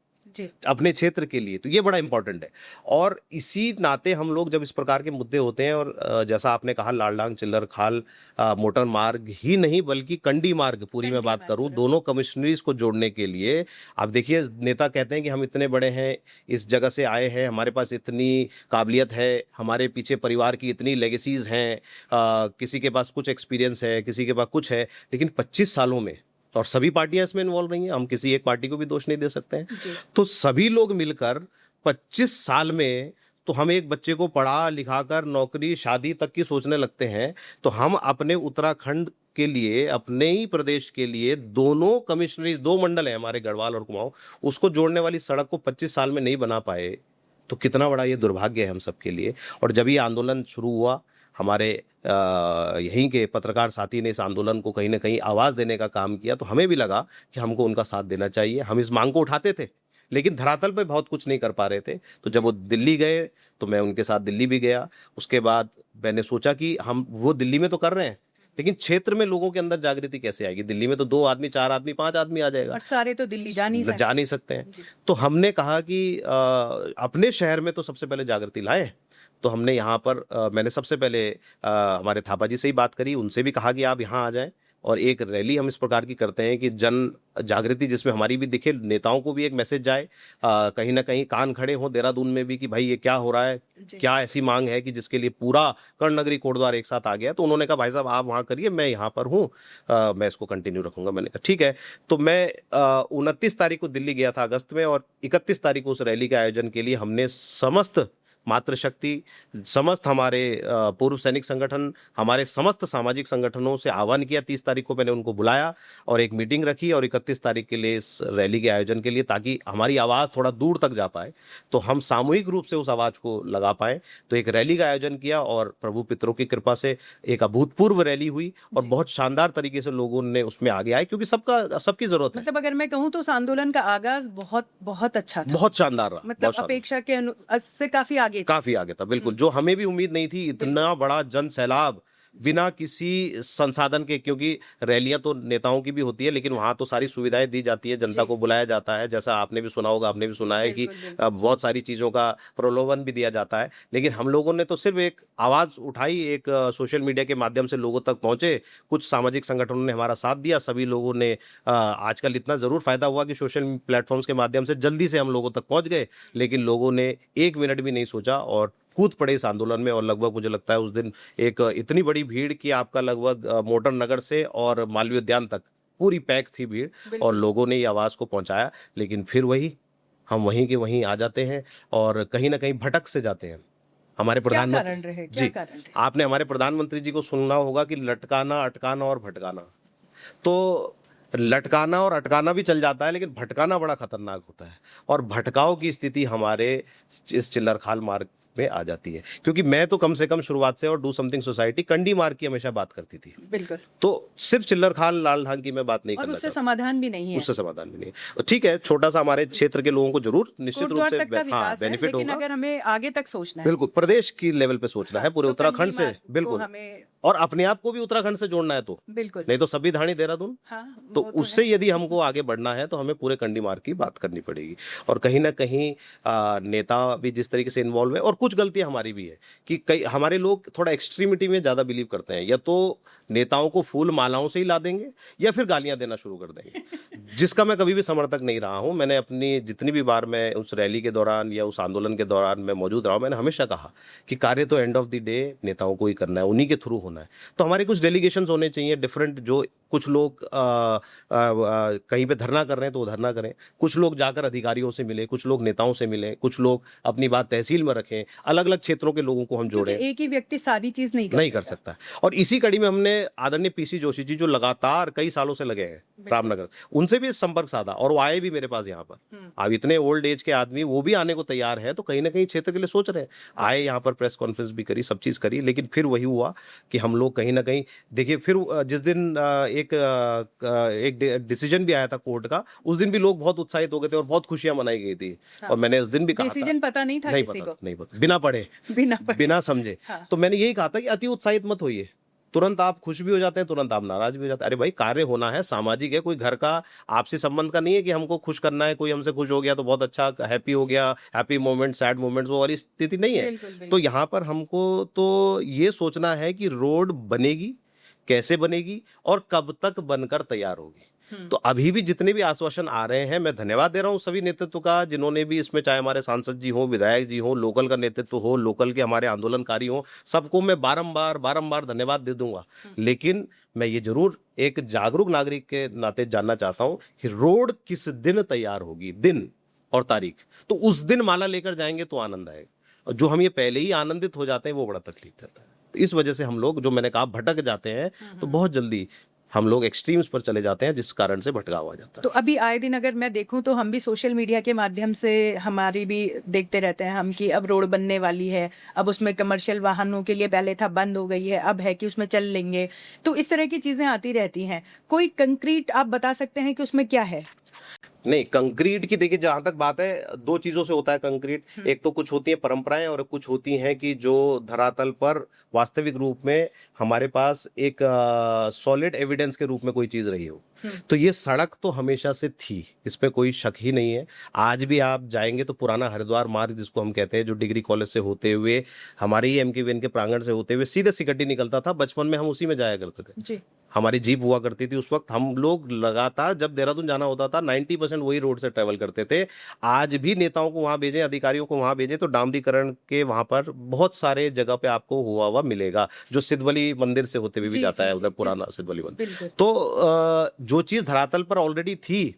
अपने क्षेत्र के लिए। तो ये बड़ा इंपॉर्टेंट है। और इसी नाते हम लोग जब इस प्रकार के मुद्दे होते हैं, और जैसा आपने कहा लालढांग चिल्लर खाल मोटर मार्ग ही नहीं बल्कि कंडी मार्ग पूरी मैं बात करूं, दोनों कमिश्नरीज को जोड़ने के लिए, आप देखिए नेता कहते हैं कि हम इतने बड़े हैं, इस जगह से आए हैं, हमारे पास इतनी काबिलियत है, हमारे पीछे परिवार की इतनी लेगेसीज हैं, किसी के पास कुछ एक्सपीरियंस है, किसी के पास कुछ है, लेकिन 25 सालों में, और सभी पार्टियां इसमें इन्वॉल्व रही हैं, हम किसी एक पार्टी को भी दोष नहीं दे सकते हैं, तो सभी लोग मिलकर 25 साल में, तो हम एक बच्चे को पढ़ा लिखाकर नौकरी शादी तक की सोचने लगते हैं। तो हम अपने उत्तराखंड के लिए, अपने ही प्रदेश के लिए, दोनों कमिश्नरी, दो मंडल है हमारे गढ़वाल और कुमाऊं, उसको जोड़ने वाली सड़क को 25 साल में नहीं बना पाए, तो कितना बड़ा ये दुर्भाग्य है हम सबके लिए। और जब ये आंदोलन शुरू हुआ, हमारे यहीं के पत्रकार साथी ने इस आंदोलन को कहीं ना कहीं आवाज़ देने का काम किया, तो हमें भी लगा कि हमको उनका साथ देना चाहिए। हम इस मांग को उठाते थे, लेकिन धरातल पे बहुत कुछ नहीं कर पा रहे थे। तो जब वो दिल्ली गए, तो मैं उनके साथ दिल्ली भी गया। उसके बाद मैंने सोचा कि हम वो दिल्ली में तो कर रहे हैं, लेकिन क्षेत्र में लोगों के अंदर जागृति कैसे आएगी? दिल्ली में तो 2 आदमी, 4 आदमी, 5 आदमी आ जाएगा, और सारे तो दिल्ली जा नहीं सकते हैं। तो हमने कहा कि अपने शहर में तो सबसे पहले जागृति लाएं। तो हमने यहाँ पर मैंने सबसे पहले हमारे थापा जी से ही बात करी, उनसे भी कहा कि आप यहाँ आ जाएं और एक रैली हम इस प्रकार की करते हैं कि जन जागृति जिसमें हमारी भी दिखे, नेताओं को भी एक मैसेज जाए, कहीं ना कहीं कान खड़े हों देहरादून में भी कि भाई ये क्या हो रहा है, जी। क्या ऐसी मांग है कि जिसके लिए पूरा कर्णनगरी कोटद्वार एक साथ आ गया। तो उन्होंने कहा भाई साहब आप वहाँ करिए, मैं यहाँ पर हूँ, मैं इसको कंटिन्यू रखूंगा। मैंने कहा ठीक है। तो मैं 29 तारीख को दिल्ली गया था अगस्त में, और 31 तारीख को उस रैली के आयोजन के लिए हमने समस्त मातृशक्ति, समस्त हमारे पूर्व सैनिक संगठन, हमारे समस्त सामाजिक संगठनों से आह्वान किया। 30 तारीख को मैंने उनको बुलाया और एक मीटिंग रखी, और 31 तारीख के लिए इस रैली के आयोजन के लिए, ताकि हमारी आवाज़ थोड़ा दूर तक जा पाए, तो हम सामूहिक रूप से उस आवाज़ को लगा पाए। तो एक रैली का आयोजन किया, और प्रभु पितरों की कृपा से एक अभूतपूर्व रैली हुई, और जी। बहुत शानदार तरीके से लोगों ने उसमें आगे आए, क्योंकि सबकी ज़रूरत है। मतलब अगर मैं कहूँ तो उस आंदोलन का आगाज बहुत बहुत अच्छा था, बहुत शानदार रहा, मतलब बहुत शानदार। अपेक्षा के से काफी आगे था। काफी आगे था, बिल्कुल, जो हमें भी उम्मीद नहीं थी, इतना बड़ा जन सैलाब बिना किसी संसाधन के, क्योंकि रैलियां तो नेताओं की भी होती है, लेकिन वहां तो सारी सुविधाएं दी जाती है, जनता जी। को बुलाया जाता है, जैसा आपने भी सुना होगा, आपने भी सुना है कि बिल्कुल, बिल्कुल। बहुत सारी चीजों का प्रलोभन भी दिया जाता है। लेकिन हम लोगों ने तो सिर्फ एक आवाज उठाई, एक सोशल मीडिया के माध्यम से लोगों तक पहुंचे, कुछ सामाजिक संगठनों ने हमारा साथ दिया, सभी लोगों ने आजकल इतना जरूर फायदा हुआ कि सोशल प्लेटफॉर्म्स के माध्यम से जल्दी से हम लोगों तक पहुंच गए, लेकिन लोगों ने एक मिनट भी नहीं सोचा और कूद पड़े इस आंदोलन में। और लगभग मुझे लगता है उस दिन एक इतनी बड़ी भीड़ कि आपका लगभग मोटर नगर से और मालवीय उद्यान तक पूरी पैक थी भीड़, और बिल्कुल। लोगों ने ये आवाज़ को पहुंचाया। लेकिन फिर वही हम वहीं के वहीं आ जाते हैं, और कहीं ना कहीं भटक से जाते हैं। हमारे क्या कारण प्रधानमंत्री रहे, क्या जी, कारण रहे? आपने हमारे प्रधानमंत्री जी को सुनना होगा कि लटकाना, अटकाना और भटकाना। तो लटकाना और अटकाना भी चल जाता है, लेकिन भटकाना बड़ा खतरनाक होता है, और भटकाव की स्थिति हमारे इस चिल्लर खाल मार्ग में आ जाती है। क्योंकि मैं तो कम से कम शुरुआत से, और डू समथिंग सोसाइटी कंडी मार्ग की हमेशा बात करती थी, बिल्कुल। तो सिर्फ चिल्लर खाल लाल ढांग की मैं बात नहीं और करना उससे चाहता। समाधान भी नहीं है। उससे समाधान भी नहीं है। ठीक है, छोटा सा हमारे क्षेत्र के लोगों को जरूर निश्चित रूप कोटद्वार से तक का विकास है, बेनिफिट लेकिन होगा। अगर हमें आगे तक सोचना है, बिल्कुल, प्रदेश की लेवल पे सोचना है, पूरे तो उत्तराखंड कंडी से, मार्ग को बिल्कुल, हमें और अपने आप को भी उत्तराखंड से जोड़ना है, तो बिल्कुल। नहीं तो सभी धाणी देहरादून। हाँ, तो वो तो उससे है। यदि हमको आगे बढ़ना है तो हमें पूरे कंडी मार्ग की बात करनी पड़ेगी। और कहीं ना कहीं नेता भी जिस तरीके से इन्वॉल्व है, और कुछ गलतियां हमारी भी है कि कई हमारे लोग थोड़ा एक्सट्रीमिटी में ज़्यादा बिलीव करते हैं, या तो नेताओं को फूल मालाओं से ही ला देंगे, या फिर गालियां देना शुरू कर देंगे, जिसका मैं कभी भी समर्थक नहीं रहा हूं। मैंने अपनी जितनी भी बार मैं उस रैली के दौरान या उस आंदोलन के दौरान मैं मौजूद रहा हूं, मैंने हमेशा कहा कि कार्य तो एंड ऑफ द डे नेताओं को ही करना है, उन्हीं के थ्रू होना है। तो हमारे कुछ डेलीगेशंस होने चाहिए डिफरेंट, जो कुछ लोग कहीं पे धरना कर रहे हैं तो वो धरना करें, कुछ लोग जाकर अधिकारियों से मिले, कुछ लोग नेताओं से मिले, कुछ लोग अपनी बात तहसील में रखें, अलग अलग क्षेत्रों के लोगों को हम क्योंकि जोड़ें। एक ही व्यक्ति सारी चीज नहीं कर सकता। और इसी कड़ी में हमने आदरणीय पीसी जोशी जी, जो लगातार कई सालों से लगे हैं रामनगर से, उनसे भी संपर्क साधा, और वो आए भी मेरे पास यहाँ पर। अब इतने ओल्ड एज के आदमी वो भी आने को तैयार है, तो कहीं ना कहीं क्षेत्र के लिए सोच रहे हैं, आए यहाँ पर, प्रेस कॉन्फ्रेंस भी करी, सब चीज करी। लेकिन फिर वही हुआ कि हम लोग कहीं ना कहीं, देखिए, फिर जिस दिन एक डिसीजन भी आया था कोर्ट का, उस दिन भी लोग बहुत उत्साहित हो गए थे और बहुत खुशियां मनाई गई थी। हाँ। और मैंने उस दिन भी कहा था, डिसीजन पता नहीं था किसी को, नहीं पता, बिना पढ़े, बिना पढ़े। बिना समझे। हाँ। तो मैंने यही कहा था कि अति उत्साहित मत होइए, तुरंत आप खुश भी हो जाते हैं, तुरंत आप नाराज भी हो जाते हैं। अरे भाई, कार्य होना है, सामाजिक है, कोई घर का आपसी संबंध का नहीं है कि हमको खुश करना है, कोई हमसे खुश हो गया तो बहुत अच्छा, हैप्पी हो गया, हैप्पी मोमेंट, सैड मोमेंट्स, वो वाली स्थिति नहीं है। बिल्कुल, बिल्कुल। तो यहाँ पर हमको तो ये सोचना है कि रोड बनेगी, कैसे बनेगी, और कब तक बनकर तैयार होगी। तो अभी भी जितने भी आश्वासन आ रहे हैं, मैं धन्यवाद दे रहा हूं सभी नेतृत्व का, जिन्होंने भी इसमें, चाहे हमारे सांसद जी हो, विधायक जी हो, लोकल का नेतृत्व हो, लोकल के हमारे आंदोलनकारी हो, सबको मैं बारंबार धन्यवाद दे दूंगा। लेकिन मैं ये जरूर एक जागरूक नागरिक के नाते जानना चाहता हूं कि रोड किस दिन तैयार होगी, दिन और तारीख, तो उस दिन माला लेकर जाएंगे तो आनंद आएगा। और जो हम ये पहले ही आनंदित हो जाते हैं, वो बड़ा तकलीफ देता है। तो इस वजह से हम लोग, जो मैंने कहा, भटक जाते हैं, तो बहुत जल्दी हम लोग एक्सट्रीम्स पर चले जाते हैं, जिस कारण से भटकाव आ जाता है। तो अभी आए दिन अगर मैं देखूं तो हम भी सोशल मीडिया के माध्यम से, हमारी भी देखते रहते हैं हम कि अब रोड बनने वाली है, अब उसमें कमर्शियल वाहनों के लिए पहले था बंद हो गई है, अब है कि उसमें चल लेंगे, तो इस तरह की चीजें आती रहती हैं। कोई कंक्रीट आप बता सकते हैं कि उसमें क्या है? नहीं, कंक्रीट की देखिए, जहां तक बात है, दो चीजों से होता है कंक्रीट। एक तो कुछ होती है परंपराएं, और कुछ होती हैं कि जो धरातल पर वास्तविक रूप में हमारे पास एक सॉलिड एविडेंस के रूप में कोई चीज रही हो। तो ये सड़क तो हमेशा से थी, इसमें कोई शक ही नहीं है। आज भी आप जाएंगे तो पुराना हरिद्वार मार्ग, जिसको हम कहते हैं, जो डिग्री कॉलेज से होते हुए, हमारे ही एमकेवीएन के प्रांगण से होते हुए सीधे सिकटी निकलता था, बचपन में हम उसी में जाया करते थे। जी। हमारी जीप हुआ करती थी उस वक्त, हम लोग लगातार जब देहरादून जाना होता था 90% वही रोड से ट्रेवल करते थे। आज भी नेताओं को वहां भेजें, अधिकारियों को वहां भेजें तो डामरीकरण के वहां पर बहुत सारे जगह पे आपको हुआ मिलेगा, जो सिद्धवली मंदिर से होते हुए भी जी जाता जी है, जी उधर जिस पुराना सिद्धवली मंदिर। बिल्कुल तो जो चीज धरातल पर ऑलरेडी थी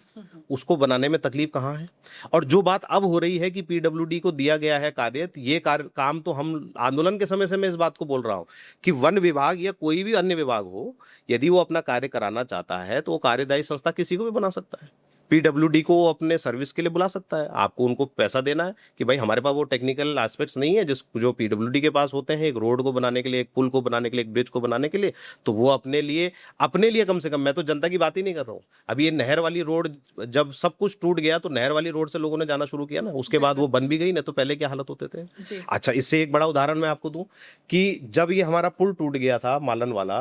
उसको बनाने में तकलीफ कहाँ है। और जो बात अब हो रही है कि पीडब्ल्यूडी को दिया गया है कार्य, तो ये कार्य काम तो हम आंदोलन के समय से मैं इस बात को बोल रहा हूँ कि वन विभाग या कोई भी अन्य विभाग हो, यदि वो अपना कार्य कराना चाहता है तो वो कार्यदायी संस्था किसी को भी बना सकता है। पीडब्ल्यूडी को वो अपने सर्विस के लिए बुला सकता है, आपको उनको पैसा देना है कि भाई हमारे पास वो टेक्निकल एस्पेक्ट्स नहीं है जिस जो पीडब्ल्यूडी के पास होते हैं, एक रोड को बनाने के लिए, एक पुल को बनाने के लिए, एक ब्रिज को बनाने के लिए, तो वो अपने लिए कम से कम, मैं तो जनता की बात ही नहीं कर रहा हूँ। अभी ये नहर वाली रोड जब सब कुछ टूट गया तो नहर वाली रोड से लोगों ने जाना शुरू किया ना, उसके बाद वो बन भी गई ना, तो पहले क्या हालत होते थे। जी अच्छा, इससे एक बड़ा उदाहरण मैं आपको दूं कि जब ये हमारा पुल टूट गया था मालन वाला,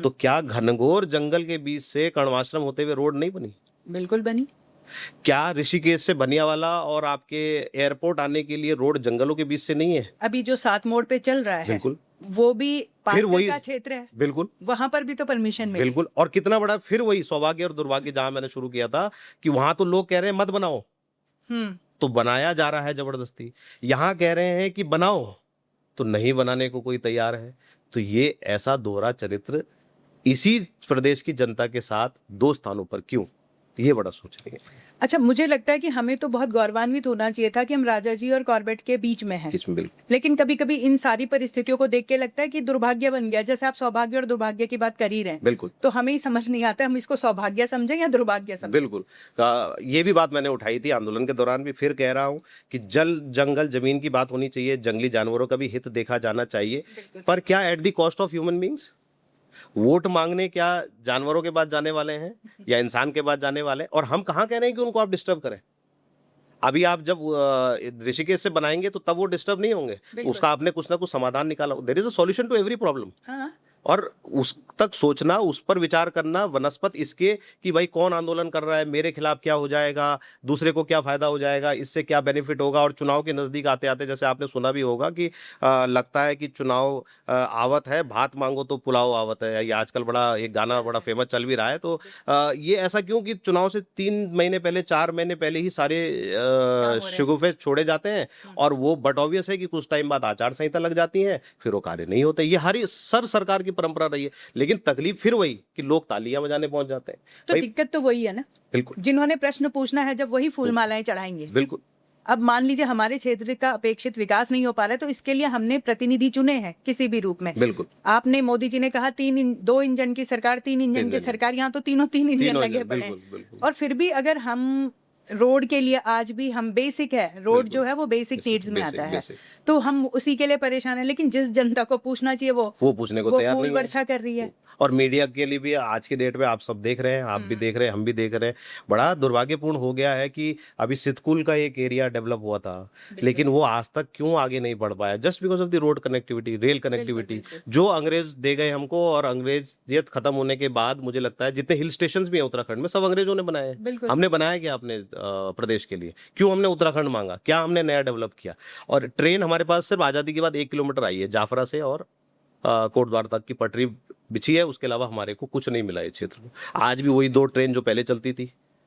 तो क्या घनघोर जंगल के बीच से कर्णवाश्रम होते हुए रोड नहीं बनी? बिल्कुल बनी। क्या ऋषिकेश से बनियावाला और आपके एयरपोर्ट आने के लिए रोड जंगलों के बीच से नहीं है? अभी जो 7 मोड़ पे चल रहा है बिल्कुल। वो भी फिर पार्क वही, का क्षेत्र है, बिल्कुल वहां पर भी तो परमिशन मिली। बिल्कुल। और कितना बड़ा फिर वही सौभाग्य और दुर्भाग्य, जहां मैंने शुरू किया था कि वहां तो लोग कह रहे हैं मत बनाओ, हम्म तो बनाया जा रहा है जबरदस्ती। यहां कह रहे हैं कि बनाओ, तो नहीं बनाने को कोई तैयार है। तो ये ऐसा दोहरा चरित्र इसी प्रदेश की जनता के साथ दो स्थानों पर क्यों, ये बड़ा सोचने है। अच्छा, मुझे लगता है कि हमें तो बहुत गौरवान्वित होना चाहिए था कि हम राजा जी और कॉर्बेट के बीच में हैं। किचन बिल्कुल लेकिन कभी कभी इन सारी परिस्थितियों को देख के लगता है कि दुर्भाग्य बन गया। जैसे आप सौभाग्य और दुर्भाग्य की बात कर ही रहे हैं, बिल्कुल तो हमें ही समझ नहीं आता हम इसको सौभाग्य समझें या दुर्भाग्य समझें। बिल्कुल। ये भी बात मैंने उठाई थी आंदोलन के दौरान भी, फिर कह रहा हूं कि जल जंगल जमीन की बात होनी चाहिए, जंगली जानवरों का भी हित देखा जाना चाहिए, बिल्कुल। पर क्या at the cost of human beings? Vote मांगने क्या जानवरों के पास जाने वाले हैं या इंसान के पास जाने वाले हैं? और हम कहाँ कह रहे हैं कि उनको आप डिस्टर्ब करें? अभी आप जब ऋषिकेश से बनाएंगे तो तब वो डिस्टर्ब नहीं होंगे, बिल्कुल। उसका आपने कुछ ना कुछ समाधान निकाला। There is a solution to every problem. हाँ और उस तक सोचना, उस पर विचार करना, वनस्पत इसके कि भाई कौन आंदोलन कर रहा है, मेरे खिलाफ क्या हो जाएगा, दूसरे को क्या फायदा हो जाएगा, इससे क्या बेनिफिट होगा। और चुनाव के नजदीक आते आते, जैसे आपने सुना भी होगा कि लगता है कि चुनाव आवत है, भात मांगो तो पुलाव आवत है, ये आजकल बड़ा एक गाना बड़ा फेमस चल भी रहा है। तो ये ऐसा क्यों कि चुनाव से 3 महीने पहले, 4 महीने पहले ही सारे हो रहे हैं। शगुफे छोड़े जाते हैं, और वो बट ऑब्वियस है कि कुछ टाइम बाद आचार संहिता लग जाती है, फिर वो कार्य नहीं होते। ये हर सरकार की परंपरा रही है। लेकिन तकलीफ फिर वही कि लोग तालियां बजाने पहुंच जाते हैं। तो भाई दिक्कत तो वही है ना, बिल्कुल जिन्होंने प्रश्न पूछना है जब वही फूल मालाएं चढ़ाएंगे। बिल्कुल अब मान लीजिए हमारे क्षेत्र का अपेक्षित विकास नहीं हो पा रहा है, तो इसके लिए हमने प्रतिनिधि चुने हैं किसी भी रूप में। बिल्कुल। आपने, मोदी जी ने कहा 2 इंजन की सरकार, 3 इंजन की सरकार, यहाँ तो तीनों 3 इंजन तीनों लगे इंजन, पड़े हैं। बिल्कुल बिल्कुल और फिर भी अगर हम रोड के लिए, आज भी हम बेसिक है, रोड जो है वो बेसिक नीड्स में आता है, तो हम उसी के लिए परेशान है। लेकिन जिस जनता को पूछना चाहिए वो पूछने को वो तैयार फूल नहीं है। वर्षा कर रही है। और मीडिया के लिए भी आज की डेट में आप सब देख रहे हैं, आप भी देख रहे हैं, हम भी देख रहे हैं, बड़ा दुर्भाग्यपूर्ण हो गया है कि अभी सितकुल का एक एरिया डेवलप हुआ था, लेकिन वो आज तक क्यों आगे नहीं बढ़ पाया? Just because of the road connectivity, rail connectivity, जो अंग्रेज दे गए हमको। और अंग्रेजियत खत्म होने के बाद मुझे लगता है जितने हिल स्टेशन भी हैं उत्तराखंड में, सब अंग्रेजों ने बनाए हैं। बिल्कुल। हमने बनाया क्या अपने प्रदेश के लिए? क्यों हमने उत्तराखंड मांगा? क्या हमने नया डेवलप किया? और ट्रेन हमारे पास सिर्फ आजादी के बाद 1 किलोमीटर आई है, जाफरा से और कोटद्वार तक की पटरी बिछी है, उसके अलावा हमारे को कुछ नहीं मिला है क्षेत्र में। आज भी वही 2 ट्रेन जो पहले चलती थी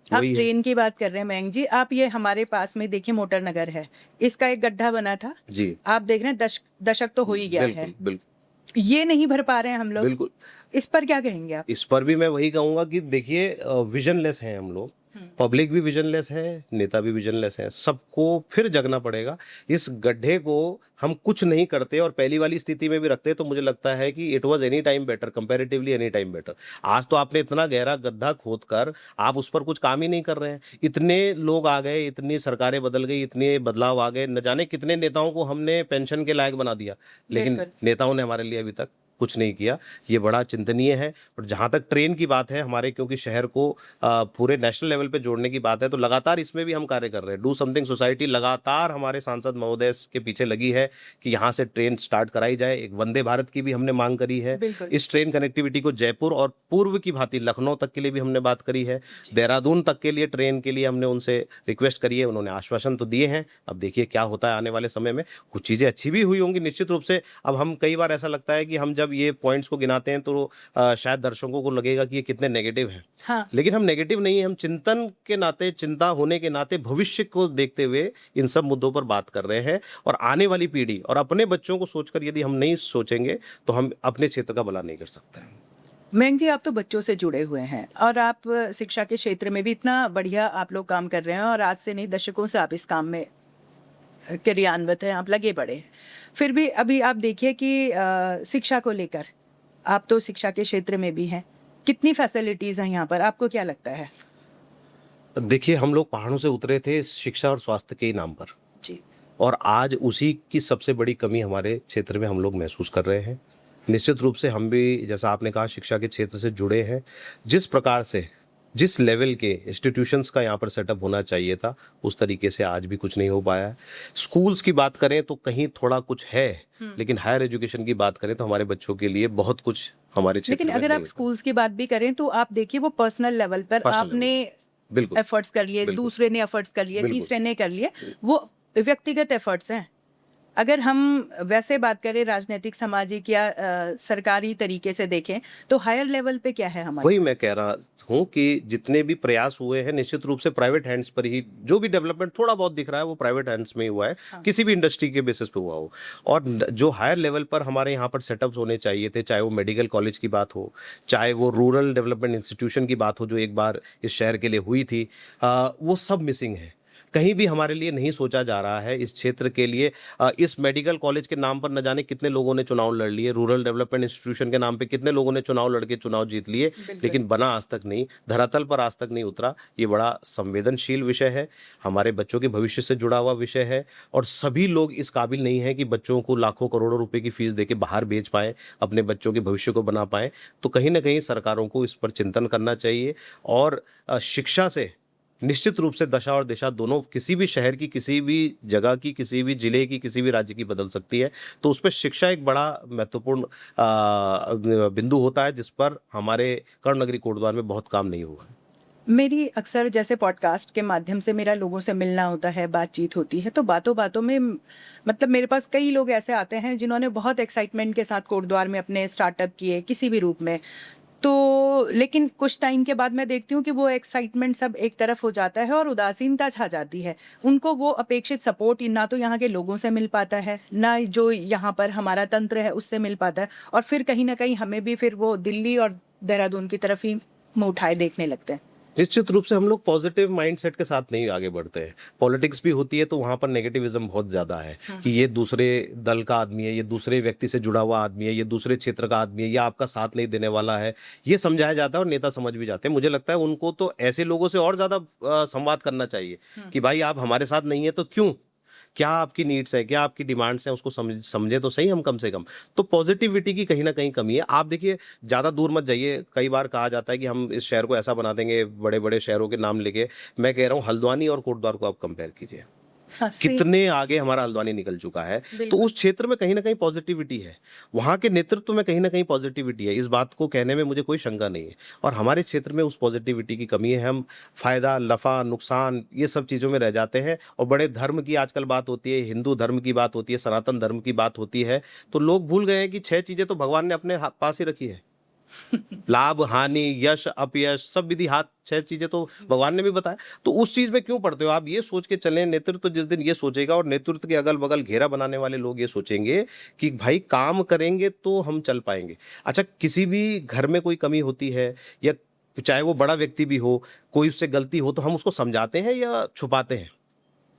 आप वही है। ट्रेन की बात कर रहे हैं मयंक जी, आप ये हमारे पास में देखिए मोटर नगर है, इसका एक गड्ढा बना था जी आप देख रहे हैं, दशक तो हो ही गया है, बिल्कुल बिल्कुल ये नहीं भर पा रहे हैं हम लोग। बिल्कुल। इस पर क्या कहेंगे आप? इस पर भी मैं वही कहूंगा कि देखिए, विजनलेस हैं हम लोग, पब्लिक भी विजनलेस है, नेता भी विजनलेस है, सबको फिर जगना पड़ेगा। इस गड्ढे को हम कुछ नहीं करते और पहली वाली स्थिति में भी रखते, तो मुझे लगता है कि it was any time better, comparatively any time better. आज तो आपने इतना गहरा गड्ढा खोद कर आप उस पर कुछ काम ही नहीं कर रहे हैं। इतने लोग आ गए, इतनी सरकारें बदल गई, इतने बदलाव आ गए, न जाने कितने नेताओं को हमने पेंशन के लायक बना दिया, लेकिन बिल्कुल। नेताओं ने हमारे लिए अभी तक कुछ नहीं किया। ये बड़ा चिंतनीय है। और जहाँ तक ट्रेन की बात है हमारे, क्योंकि शहर को पूरे नेशनल लेवल पे जोड़ने की बात है, तो लगातार इसमें भी हम कार्य कर रहे हैं। डू समथिंग सोसाइटी लगातार हमारे सांसद महोदय के पीछे लगी है कि यहाँ से ट्रेन स्टार्ट कराई जाए। एक वंदे भारत की भी हमने मांग करी है। बिल्कुल। इस ट्रेन कनेक्टिविटी को जयपुर और पूर्व की भांति लखनऊ तक के लिए भी हमने बात करी है। देहरादून तक के लिए ट्रेन के लिए हमने उनसे रिक्वेस्ट करी है, उन्होंने आश्वासन तो दिए हैं। अब देखिए क्या होता है आने वाले समय में। कुछ चीज़ें अच्छी भी हुई होंगी निश्चित रूप से। अब हम, कई बार ऐसा लगता है कि हम जब जब ये पॉइंट्स को गिनाते हैं तो शायद दर्शकों को लगेगा कि ये कितने नेगेटिव हैं, हाँ, लेकिन हम नेगेटिव नहीं है, हम चिंतन के नाते, चिंता होने के नाते भविष्य को देखते हुए इन सब मुद्दों पर बात कर रहे हैं। और आने वाली पीढ़ी और अपने बच्चों को सोचकर यदि हम नहीं सोचेंगे तो हम अपने क्षेत्र का भला नहीं कर सकते हैं। मयंक जी, आप तो बच्चों से जुड़े हुए हैं और आप शिक्षा के क्षेत्र में भी इतना बढ़िया आप लोग काम कर रहे हैं और आज से नहीं दशकों से आप इस काम में क्रियान्वित हैं, आप लगे पड़े हैं। फिर भी अभी आप देखिए कि शिक्षा को लेकर आप तो शिक्षा के क्षेत्र में भी हैं, कितनी फैसिलिटीज़ हैं यहाँ पर, आपको क्या लगता है? देखिए, हम लोग पहाड़ों से उतरे थे शिक्षा और स्वास्थ्य के ही नाम पर, जी, और आज उसी की सबसे बड़ी कमी हमारे क्षेत्र में हम लोग महसूस कर रहे हैं। निश्चित रूप से हम भी, जैसा आपने कहा, शिक्षा के क्षेत्र से जुड़े हैं। जिस प्रकार से, जिस लेवल के इंस्टीट्यूशंस का यहाँ पर सेटअप होना चाहिए था, उस तरीके से आज भी कुछ नहीं हो पाया है। स्कूल्स की बात करें तो कहीं थोड़ा कुछ है, लेकिन हायर एजुकेशन की बात करें तो हमारे बच्चों के लिए बहुत कुछ हमारे क्षेत्र लेकिन में अगर नहीं आप है। स्कूल्स की बात भी करें तो आप देखिए वो पर्सनल लेवल पर Personal आपने बिल्कुल, एफर्ट्स कर लिए, बिल्कुल। दूसरे ने एफर्ट्स कर लिए, बिल्कुल। तीसरे ने कर लिए, वो व्यक्तिगत एफर्ट्स हैं। अगर हम वैसे बात करें राजनीतिक, सामाजिक या सरकारी तरीके से देखें तो हायर लेवल पे क्या है हमारे वही पास? मैं कह रहा हूँ कि जितने भी प्रयास हुए हैं निश्चित रूप से प्राइवेट हैंड्स पर ही, जो भी डेवलपमेंट थोड़ा बहुत दिख रहा है वो प्राइवेट हैंड्स में ही हुआ है, किसी भी इंडस्ट्री के बेसिस पे हुआ हो। और जो हायर लेवल पर हमारे यहाँ पर सेटअप्स होने चाहिए थे, चाहे वो मेडिकल कॉलेज की बात हो, चाहे वो रूरल डेवलपमेंट इंस्टीट्यूशन की बात हो जो एक बार इस शहर के लिए हुई थी, वो सब मिसिंग है। कहीं भी हमारे लिए नहीं सोचा जा रहा है इस क्षेत्र के लिए। इस मेडिकल कॉलेज के नाम पर न जाने कितने लोगों ने चुनाव लड़ लिए, रूरल डेवलपमेंट इंस्टीट्यूशन के नाम पे कितने लोगों ने चुनाव लड़के चुनाव जीत लिए, लेकिन बना आज तक नहीं, धरातल पर आज तक नहीं उतरा। ये बड़ा संवेदनशील विषय है, हमारे बच्चों के भविष्य से जुड़ा हुआ विषय है, और सभी लोग इस काबिल नहीं है कि बच्चों को लाखों करोड़ों रुपए की फीस देके बाहर बेच पाएं, अपने बच्चों के भविष्य को बना पाएं। तो कहीं ना कहीं सरकारों को इस पर चिंतन करना चाहिए। और शिक्षा से निश्चित रूप से दशा और दिशा दोनों किसी भी शहर की, किसी भी जगह की, किसी भी जिले की, किसी भी राज्य की बदल सकती है। तो उस पर शिक्षा एक बड़ा महत्वपूर्ण बिंदु होता है, जिस पर हमारे कर्णनगरी कोटद्वार में बहुत काम नहीं हुआ है। मेरी अक्सर जैसे पॉडकास्ट के माध्यम से मेरा लोगों से मिलना होता है, बातचीत होती है, तो बातों बातों में मतलब मेरे पास कई लोग ऐसे आते हैं जिन्होंने बहुत एक्साइटमेंट के साथ कोटद्वार में अपने स्टार्टअप किए किसी भी रूप में, तो लेकिन कुछ टाइम के बाद मैं देखती हूँ कि वो एक्साइटमेंट सब एक तरफ हो जाता है और उदासीनता छा जाती है। उनको वो अपेक्षित सपोर्ट ना तो यहाँ के लोगों से मिल पाता है, ना जो यहाँ पर हमारा तंत्र है उससे मिल पाता है, और फिर कहीं ना कहीं हमें भी फिर वो दिल्ली और देहरादून की तरफ ही मुँह उठाए देखने लगते हैं। निश्चित रूप से हम लोग पॉजिटिव माइंडसेट के साथ नहीं आगे बढ़ते हैं। पॉलिटिक्स भी होती है तो वहां पर नेगेटिविज्म बहुत ज्यादा है कि ये दूसरे दल का आदमी है, ये दूसरे व्यक्ति से जुड़ा हुआ आदमी है, ये दूसरे क्षेत्र का आदमी है, ये आपका साथ नहीं देने वाला है, ये समझाया जाता है और नेता समझ भी जाते हैं। मुझे लगता है उनको तो ऐसे लोगों से और ज्यादा संवाद करना चाहिए कि भाई आप हमारे साथ नहीं है तो क्यों, क्या आपकी नीड्स है, क्या आपकी डिमांड्स हैं, उसको समझे तो सही हम कम से कम। तो पॉजिटिविटी की कहीं ना कहीं कमी है। आप देखिए, ज़्यादा दूर मत जाइए। कई बार कहा जाता है कि हम इस शहर को ऐसा बना देंगे, बड़े बड़े शहरों के नाम लेके। मैं कह रहा हूँ हल्द्वानी और कोटद्वार को आप कंपेयर कीजिए, हाँ, सही। कितने आगे हमारा हल्द्वानी निकल चुका है। तो बिल्कुल। उस क्षेत्र में कहीं ना कहीं पॉजिटिविटी है, वहां के नेतृत्व में कहीं ना कहीं पॉजिटिविटी है, इस बात को कहने में मुझे कोई शंका नहीं है। और हमारे क्षेत्र में उस पॉजिटिविटी की कमी है। हम फायदा, नफा, नुकसान, ये सब चीजों में रह जाते हैं। और बड़े धर्म की आजकल बात होती है, हिंदू धर्म की बात होती है, सनातन धर्म की बात होती है, तो लोग भूल गए हैं कि 6 चीजें तो भगवान ने अपने पास ही रखी है। लाभ, हानि, यश, अपयश, सब विधि हाथ, 6 चीजें तो भगवान ने भी बताया। तो उस चीज में क्यों पढ़ते हो? आप ये सोच के चलें, नेतृत्व जिस दिन ये सोचेगा और नेतृत्व के अगल बगल घेरा बनाने वाले लोग ये सोचेंगे कि भाई काम करेंगे तो हम चल पाएंगे। अच्छा, किसी भी घर में कोई कमी होती है, या चाहे वो बड़ा व्यक्ति भी हो, कोई उससे गलती हो, तो हम उसको समझाते हैं या छुपाते हैं?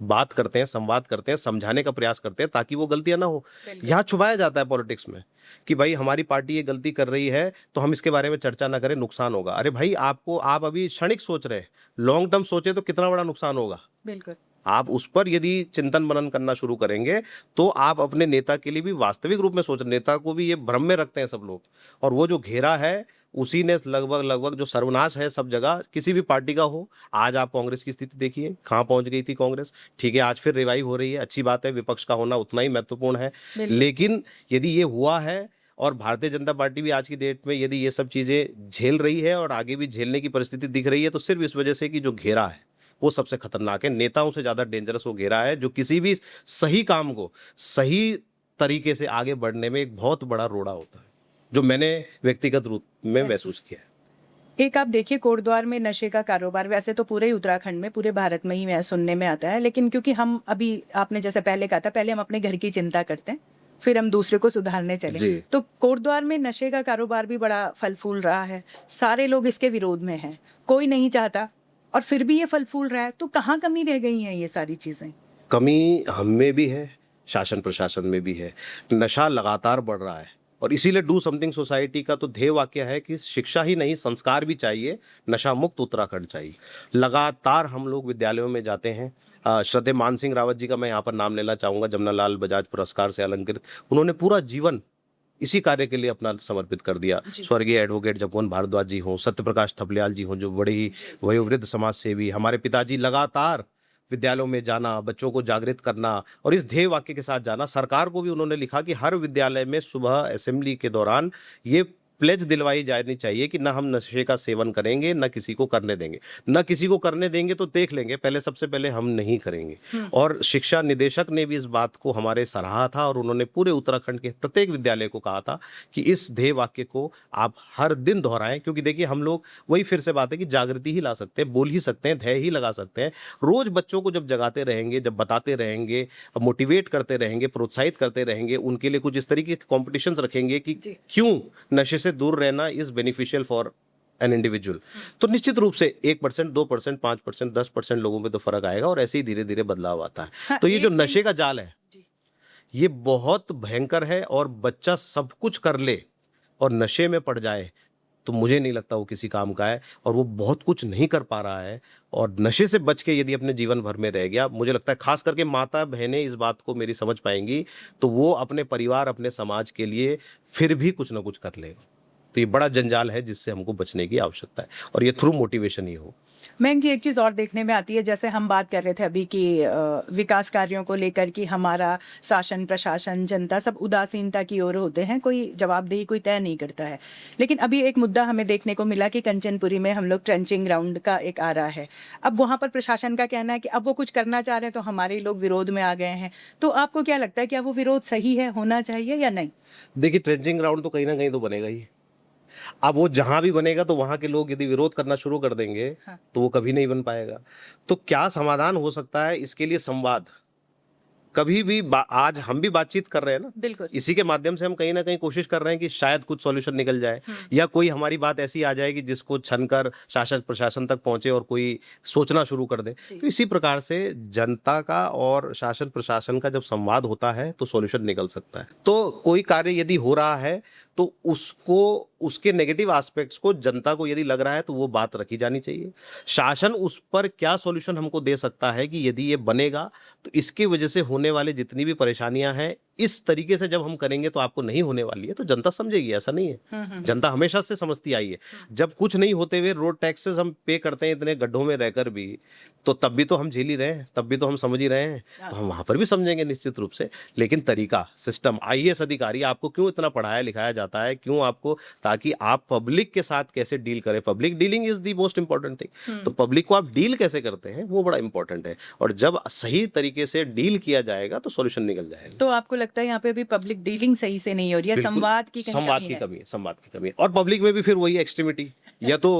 बात करते हैं, संवाद करते हैं, समझाने का प्रयास करते हैं ताकि वो गलतियां ना हो। यहाँ छुपाया जाता है पॉलिटिक्स में कि भाई हमारी पार्टी ये गलती कर रही है तो हम इसके बारे में चर्चा ना करें, नुकसान होगा। अरे भाई, आप अभी क्षणिक सोच रहे हैं, लॉन्ग टर्म सोचे तो कितना बड़ा नुकसान होगा। बिल्कुल। आप उस पर यदि चिंतन मनन करना शुरू करेंगे तो आप अपने नेता के लिए भी वास्तविक रूप में सोच, नेता को भी ये भ्रम में रखते हैं सब लोग, और वो जो घेरा है उसी ने लगभग जो सर्वनाश है सब जगह, किसी भी पार्टी का हो। आज आप कांग्रेस की स्थिति देखिए, कहाँ पहुंच गई थी कांग्रेस। ठीक है, आज फिर रिवाइव हो रही है, अच्छी बात है, विपक्ष का होना उतना ही महत्वपूर्ण है। लेकिन यदि ये हुआ है, और भारतीय जनता पार्टी भी आज की डेट में यदि ये सब चीजें झेल रही है और आगे भी झेलने की परिस्थिति दिख रही है, तो सिर्फ इस वजह से कि जो घेरा है वो सबसे खतरनाक है। नेताओं से ज्यादा डेंजरस वो घेरा है जो किसी भी सही काम को सही तरीके से आगे बढ़ने में एक बहुत बड़ा रोड़ा होता है। जो मैंने व्यक्तिगत रूप में महसूस किया है। एक आप देखिए कोटद्वार में नशे का कारोबार वैसे तो पूरे ही उत्तराखंड में पूरे भारत में ही मैं सुनने में आता है, लेकिन क्योंकि हम अभी आपने जैसे पहले कहा था पहले हम अपने घर की चिंता करते हैं फिर हम दूसरे को सुधारने चले, जी। तो कोटद्वार में नशे का कारोबार भी बड़ा फल फूल रहा है, सारे लोग इसके विरोध में हैं, कोई नहीं चाहता और फिर भी ये फल फूल रहा है, तो कहाँ कमी रह गई है ये सारी चीजें? कमी हम में भी है, शासन प्रशासन में भी है। नशा लगातार बढ़ रहा है और इसीलिए डू समथिंग सोसाइटी का तो ध्येय वाक्य है कि शिक्षा ही नहीं संस्कार भी चाहिए, नशा मुक्त उत्तराखंड चाहिए। लगातार हम लोग विद्यालयों में जाते हैं। श्रद्धेय मान सिंह रावत जी का मैं यहाँ पर नाम लेना चाहूँगा, जमनालाल बजाज पुरस्कार से अलंकृत। उन्होंने पूरा जीवन इसी कार्य के लिए अपना समर्पित कर दिया। स्वर्गीय एडवोकेट जगमोहन भारद्वाज जी हों, सत्यप्रकाश थपलियाल जी हों, जो बड़े ही वयोवृद्ध समाज सेवी, हमारे पिताजी लगातार विद्यालयों में जाना, बच्चों को जागृत करना और इस ध्येय वाक्य के साथ जाना। सरकार को भी उन्होंने लिखा कि हर विद्यालय में सुबह असेंबली के दौरान ये प्लेज दिलवाई जानी चाहिए कि न हम नशे का सेवन करेंगे, न किसी को करने देंगे। न किसी को करने देंगे तो देख लेंगे, पहले सबसे पहले हम नहीं करेंगे। और शिक्षा निदेशक ने भी इस बात को हमारे सराहा था और उन्होंने पूरे उत्तराखंड के प्रत्येक विद्यालय को कहा था कि इस ध्येय वाक्य को आप हर दिन दोहराएं, क्योंकि देखिए हम लोग वही फिर से बात है कि जागृति ही ला सकते हैं, बोल ही सकते हैं, ध्येय ही लगा सकते हैं। रोज बच्चों को जब जगाते रहेंगे, जब बताते रहेंगे, मोटिवेट करते रहेंगे, प्रोत्साहित करते रहेंगे, उनके लिए कुछ इस तरीके के कॉम्पिटिशन्स रखेंगे कि क्यों नशे से दूर रहना is beneficial for an individual, तो निश्चित रूप से 1%, 2%, 5%, 10% लोगों में तो फर्क आएगा और ऐसे ही धीरे धीरे बदलाव आता है। हाँ, तो ये जो नशे का जाल है ये बहुत भयंकर है और बच्चा सब कुछ कर ले और नशे में पड़ जाए तो मुझे नहीं लगता वो किसी काम का है, और वो बहुत कुछ नहीं कर पा रहा है। और नशे से बच के यदि अपने जीवन भर में रह गया, मुझे लगता है खास करके माता बहनें इस बात को मेरी समझ पाएंगी, तो वो अपने परिवार, अपने समाज के लिए फिर भी कुछ ना कुछ कर लेगा। तो ये बड़ा जंजाल है जिससे हमको बचने की आवश्यकता है और ये थ्रू मोटिवेशन ही हो। मैम जी, एक चीज़ और देखने में आती है, जैसे हम बात कर रहे थे अभी कि विकास कार्यों को लेकर कि हमारा शासन प्रशासन जनता सब उदासीनता की ओर होते हैं, कोई जवाबदेही कोई तय नहीं करता है। लेकिन अभी एक मुद्दा हमें देखने को मिला कि कंचनपुरी में हम लोग ट्रेंचिंग ग्राउंड का एक आ रहा है। अब वहाँ पर प्रशासन का कहना है कि अब वो कुछ करना चाह रहे हैं तो हमारे लोग विरोध में आ गए हैं। तो आपको क्या लगता है, क्या वो विरोध सही है, होना चाहिए या नहीं? देखिए, ट्रेंचिंग ग्राउंड तो कहीं ना कहीं तो बनेगा ही। अब वो जहां भी बनेगा तो वहां के लोग यदि विरोध करना शुरू कर देंगे तो वो कभी नहीं बन पाएगा। तो क्या समाधान हो सकता है, इसके लिए संवाद। कभी भी आज हम भी बातचीत कर रहे हैं ना, बिल्कुल। इसी के माध्यम से हम कहीं ना कहीं कोशिश कर रहे हैं कि शायद कुछ सॉल्यूशन निकल जाए, या कोई हमारी बात ऐसी आ जाए कि जिसको छनकर शासन प्रशासन तक पहुंचे और कोई सोचना शुरू कर दे। तो इसी प्रकार से जनता का और शासन प्रशासन का जब संवाद होता है तो सॉल्यूशन निकल सकता है। तो कोई कार्य यदि हो रहा है तो उसको, उसके नेगेटिव एस्पेक्ट्स को जनता को यदि लग रहा है तो वो बात रखी जानी चाहिए। शासन उस पर क्या सॉल्यूशन हमको दे सकता है कि यदि ये बनेगा तो इसकी वजह से होने वाले जितनी भी परेशानियां हैं, इस तरीके से जब हम करेंगे तो आपको नहीं होने वाली है, तो जनता समझेगी। ऐसा नहीं है, जनता हमेशा से समझती आई है। जब कुछ नहीं होते हुए रोड टैक्सेस हम पे करते हैं इतने गड्ढों में रहकर भी, तो तब भी तो हम झेल ही रहे हैं, तब भी तो हम समझ ही रहे हैं, तो हम वहां पर भी समझेंगे निश्चित रूप से। लेकिन तरीका, सिस्टम, आईएएस अधिकारी आपको क्यों इतना पढ़ाया लिखाया जाता है, क्यों आपको, ताकि आप पब्लिक के साथ कैसे डील करें। Public dealing is the most important thing. तो पब्लिक को आप डील कैसे करते हैं वो बड़ा इंपॉर्टेंट है, और जब सही तरीके से डील किया जाएगा तो सॉल्यूशन निकल जाएगा। तो आपको लगता है यहाँ पे अभी पब्लिक डीलिंग सही से नहीं हो रही है, संवाद की संवाद की कमी है, संवाद की कमी है। और पब्लिक में भी फिर वही एक्सट्रीमिटी, या तो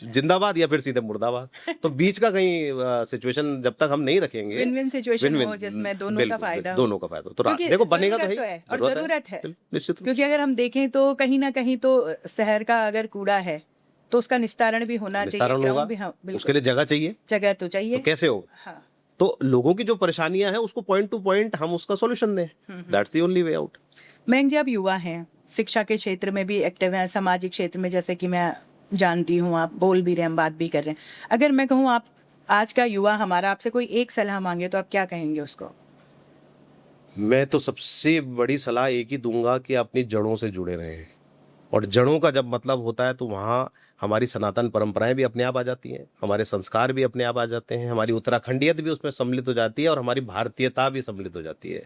जिंदाबाद या फिर सीधे मुर्दाबाद। तो बीच का कहीं सिचुएशन जब तक हम नहीं रखेंगे, विन विन सिचुएशन हो जिसमें दोनों का फायदा हो। दोनों का फायदा। तो देखो बनेगा तो है और जरूरत है निश्चित। क्योंकि अगर हम देखें तो कहीं ना कहीं तो शहर का अगर कूड़ा है तो उसका निस्तारण भी होना चाहिए, उसके लिए जगह चाहिए, जगह तो चाहिए। तो कैसे होगा? तो लोगों की जो परेशानियां हैं उसको पॉइंट टू पॉइंट हम उसका सॉल्यूशन दें, that's the only way out. मैं जी, आप युवा हैं, शिक्षा के क्षेत्र में भी एक्टिव हैं, सामाजिक क्षेत्र में जैसे कि मैं जानती हूँ आप बोल भी रहे हैं, हम बात भी कर रहे हैं। अगर मैं कहूँ आप आज का युवा हमारा आपसे कोई एक सलाह मांगे तो आप क्या कहेंगे उसको? मैं तो सबसे बड़ी सलाह एक ही दूंगा कि अपनी जड़ों से जुड़े रहें। और जड़ों का जब मतलब होता है तो वहाँ हमारी सनातन परंपराएं भी अपने आप आ जाती हैं, हमारे संस्कार भी अपने आप आ जाते हैं, हमारी उत्तराखंडियत भी उसमें सम्मिलित हो जाती है और हमारी भारतीयता भी सम्मिलित हो जाती है।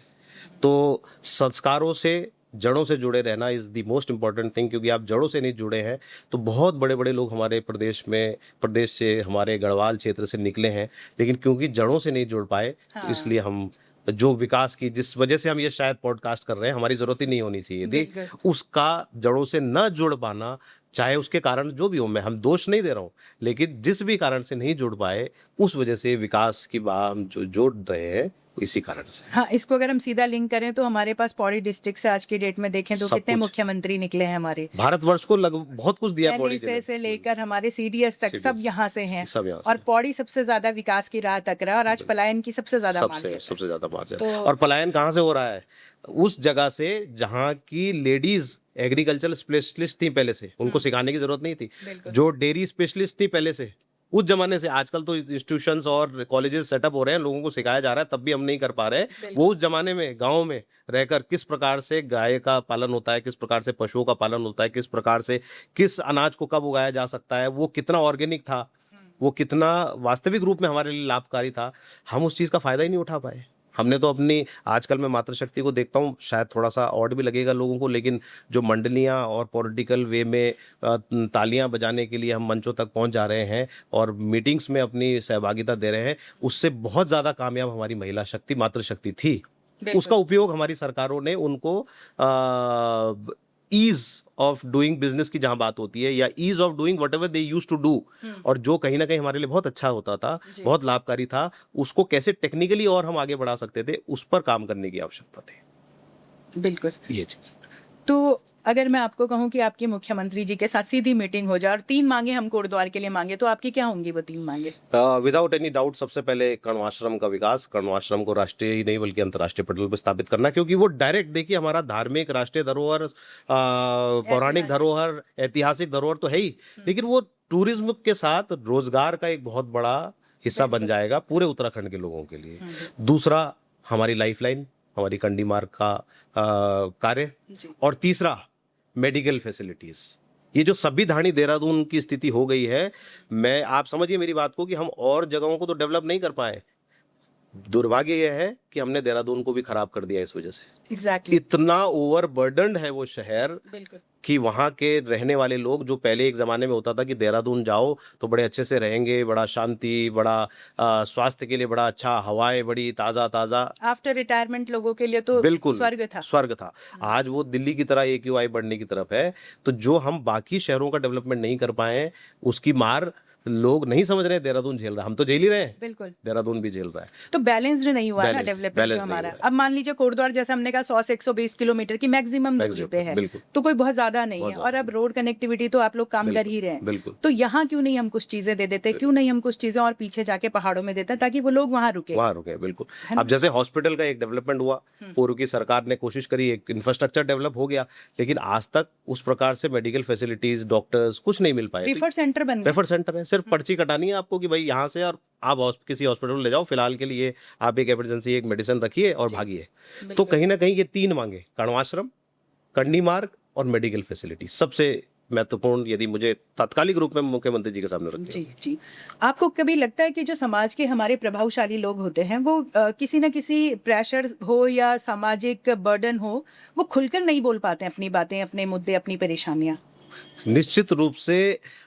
तो संस्कारों से, जड़ों से जुड़े रहना is the most important thing, क्योंकि आप जड़ों से नहीं जुड़े हैं तो बहुत बड़े बड़े लोग हमारे प्रदेश से, हमारे गढ़वाल क्षेत्र से निकले हैं, लेकिन क्योंकि जड़ों से नहीं जुड़ पाए तो इसलिए हम जो विकास की जिस वजह से हम ये शायद पॉडकास्ट कर रहे हैं, हमारी जरूरत ही नहीं होनी चाहिए थी, बिल्कुल। उसका जड़ों से न जुड़ पाना, चाहे उसके कारण जो भी हो, मैं हम दोष नहीं दे रहा हूँ, लेकिन जिस भी कारण से नहीं जुड़ पाए, उस वजह से विकास की बात हम जो जोड़ रहे हैं इसी कारण से। हाँ, इसको अगर हम सीधा लिंक करें तो हमारे पास पौड़ी डिस्ट्रिक्ट से आज की डेट में देखें तो सब कितने कुछ। मुख्यमंत्री निकले हैं हमारे, भारतवर्ष को बहुत कुछ दिया पौड़ी एनएसए से लेकर हमारे सीडीएस तक सब CDS यहाँ से हैं, सब यहाँ से और पौड़ी सबसे ज्यादा विकास की राह तक रहा, और आज पलायन की सबसे ज्यादा सबसे मार्जिन सबसे ज्यादा मार्जिन। तो- और पलायन कहाँ से हो रहा है? उस जगह से जहाँ की लेडीज एग्रीकल्चरल स्पेशलिस्ट थी पहले से, उनको सिखाने की जरूरत नहीं थी, बिल्कुल। जो डेयरी स्पेशलिस्ट थी पहले से, उस जमाने से। आजकल तो इंस्टीट्यूशंस और कॉलेजेस सेटअप हो रहे हैं, लोगों को सिखाया जा रहा है, तब भी हम नहीं कर पा रहे हैं। बिल्कुल। वो उस जमाने में गाँव में रहकर किस प्रकार से गाय का पालन होता है, किस प्रकार से पशुओं का पालन होता है, किस प्रकार से किस अनाज को कब उगाया जा सकता है, वो कितना ऑर्गेनिक था, वो कितना वास्तविक रूप में हमारे लिए लाभकारी था, हम उस चीज़ का फायदा ही नहीं उठा पाए। हमने तो अपनी, आजकल मैं मातृशक्ति को देखता हूँ, शायद थोड़ा सा ऑड भी लगेगा लोगों को, लेकिन जो मंडलियाँ और पॉलिटिकल वे में तालियां बजाने के लिए हम मंचों तक पहुंच जा रहे हैं और मीटिंग्स में अपनी सहभागिता दे रहे हैं, उससे बहुत ज़्यादा कामयाब हमारी महिला शक्ति, मातृशक्ति थी। बिल्कुल। उसका उपयोग हमारी सरकारों ने उनको ईज ऑफ डूइंग बिजनेस की जहां बात होती है, या ease of doing whatever they use to do, और जो कहीं ना कहीं हमारे लिए बहुत अच्छा होता था, जी। बहुत लाभकारी था, उसको कैसे टेक्निकली और हम आगे बढ़ा सकते थे, उस पर काम करने की आवश्यकता थी। बिल्कुल। ये चीज तो अगर मैं आपको कहूँ कि आपकी मुख्यमंत्री जी के साथ सीधी मीटिंग हो जाए और 3 मांगे हम कोटद्वार के लिए मांगे, तो आपकी क्या होंगी वो 3 मांगे? विदाउट एनी डाउट सबसे पहले कण्वाश्रम का विकास, कण्वाश्रम को राष्ट्रीय ही नहीं बल्कि अंतर्राष्ट्रीय पटल पर स्थापित करना, क्योंकि वो डायरेक्ट, देखिए, हमारा धार्मिक, राष्ट्रीय धरोहर, पौराणिक धरोहर, ऐतिहासिक धरोहर तो है ही, लेकिन वो टूरिज्म के साथ रोजगार का एक बहुत बड़ा हिस्सा बन जाएगा पूरे उत्तराखंड के लोगों के लिए। दूसरा, हमारी लाइफलाइन, हमारी कंडी मार्ग का कार्य, जी। और तीसरा, मेडिकल फैसिलिटीज। ये जो संविधानी देहरादून की स्थिति हो गई है, मैं, आप समझिए मेरी बात को, कि हम और जगहों को तो डेवलप नहीं कर पाए, दुर्भाग्य यह है कि हमने देहरादून को भी खराब कर दिया इस वजह से। एग्जैक्टली। इतना ओवरबर्डन्ड है वो शहर बिल्कुल। कि वहाँ के रहने वाले लोग, जो पहले एक ज़माने में होता था कि देहरादून जाओ तो बड़े अच्छे से रहेंगे, बड़ा शांति, बड़ा स्वास्थ्य के लिए बड़ा अच्छा, हवाएं बड़ी ताज़ा ताज़ा, आफ्टर रिटायरमेंट लोगों के लिए तो बिल्कुल स्वर्ग था। स्वर्ग था। आज वो दिल्ली की तरह AQI बढ़ने की तरफ है। तो जो हम बाकी शहरों का डेवलपमेंट नहीं कर पाए, उसकी मार लोग नहीं समझ रहे, देहरादून झेल रहा है। हम तो झेल ही रहे हैं, बिल्कुल। देहरादून भी झेल रहा है। तो बैलेंस्ड नहीं हुआ ना Balanced डेवलपमेंट जो नहीं हमारा। हुआ है। अब मान लीजिए कोटद्वार जैसे हमने कहा 100 से 120 किलोमीटर की मैक्सिमम दूरी पे है, बिल्कुल। तो कोई बहुत ज्यादा नहीं बहुत है, और अब रोड कनेक्टिविटी तो आप लोग काम कर ही रहे हैं, बिल्कुल। तो यहाँ क्यों नहीं हम कुछ चीजें दे देते, क्यों नहीं हम कुछ चीजें और पीछे जाके पहाड़ों में देते हैं, ताकि वो लोग वहाँ रुके। वहाँ रुके, बिल्कुल। अब जैसे हॉस्पिटल का एक डेवलपमेंट हुआ, पूर्व की सरकार ने कोशिश करी, एक इंफ्रास्ट्रक्चर डेवलप हो गया, लेकिन आज तक उस प्रकार से मेडिकल फैसिलिटीज, डॉक्टर्स कुछ नहीं मिल पाए। रेफर सेंटर बन गए। रेफर सेंटर है, सिर्फ पर्ची कटानी है आपको कि भाई यहाँ से, और आप किसी हॉस्पिटल ले जाओ, फिलहाल के लिए आप एक इमरजेंसी, एक मेडिसिन रखिए और भागिए। तो कहीं ना कहीं ये 3 मांगे, कण्वाश्रम, कंडी मार्ग और मेडिकल फैसिलिटी, सबसे महत्वपूर्ण यदि मुझे तात्कालिक रूप में मुख्यमंत्री जी के सामने रखनी जी जी। आपको कभी लगता है कि जो समाज के हमारे प्रभावशाली लोग होते हैं वो किसी न किसी प्रेशर हो या सामाजिक बर्डन हो, वो खुलकर नहीं बोल पाते हैं अपनी बातें, अपने मुद्दे, अपनी परेशानियां? निश्चित रूप से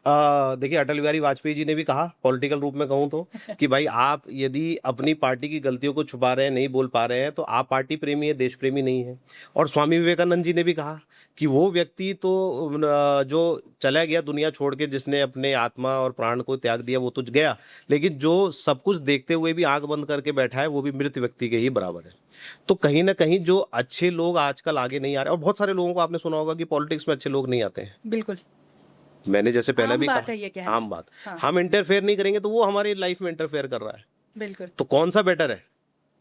देखिए, अटल बिहारी वाजपेयी जी ने भी कहा, पॉलिटिकल रूप में कहूँ तो, कि भाई आप यदि अपनी पार्टी की गलतियों को छुपा रहे हैं, नहीं बोल पा रहे हैं, तो आप पार्टी प्रेमी है, देश प्रेमी नहीं है। और स्वामी विवेकानंद जी ने भी कहा कि वो व्यक्ति तो जो चला गया दुनिया छोड़ के, जिसने अपने आत्मा और प्राण को त्याग दिया, वो तो गया, लेकिन जो सब कुछ देखते हुए भी आंख बंद करके बैठा है, वो भी मृत व्यक्ति के ही बराबर है। तो कहीं ना कहीं जो अच्छे लोग आजकल आगे नहीं आ रहे, और बहुत सारे लोगों को आपने सुना होगा कि पॉलिटिक्स में अच्छे लोग नहीं आते हैं। बिल्कुल। मैंने जैसे पहले आम भी बात कहा, है ये कहना। आम बात। हाँ। हम इंटरफेयर नहीं करेंगे तो वो हमारी लाइफ में इंटरफेयर कर रहा है, बिल्कुल। तो कौन सा बेटर है?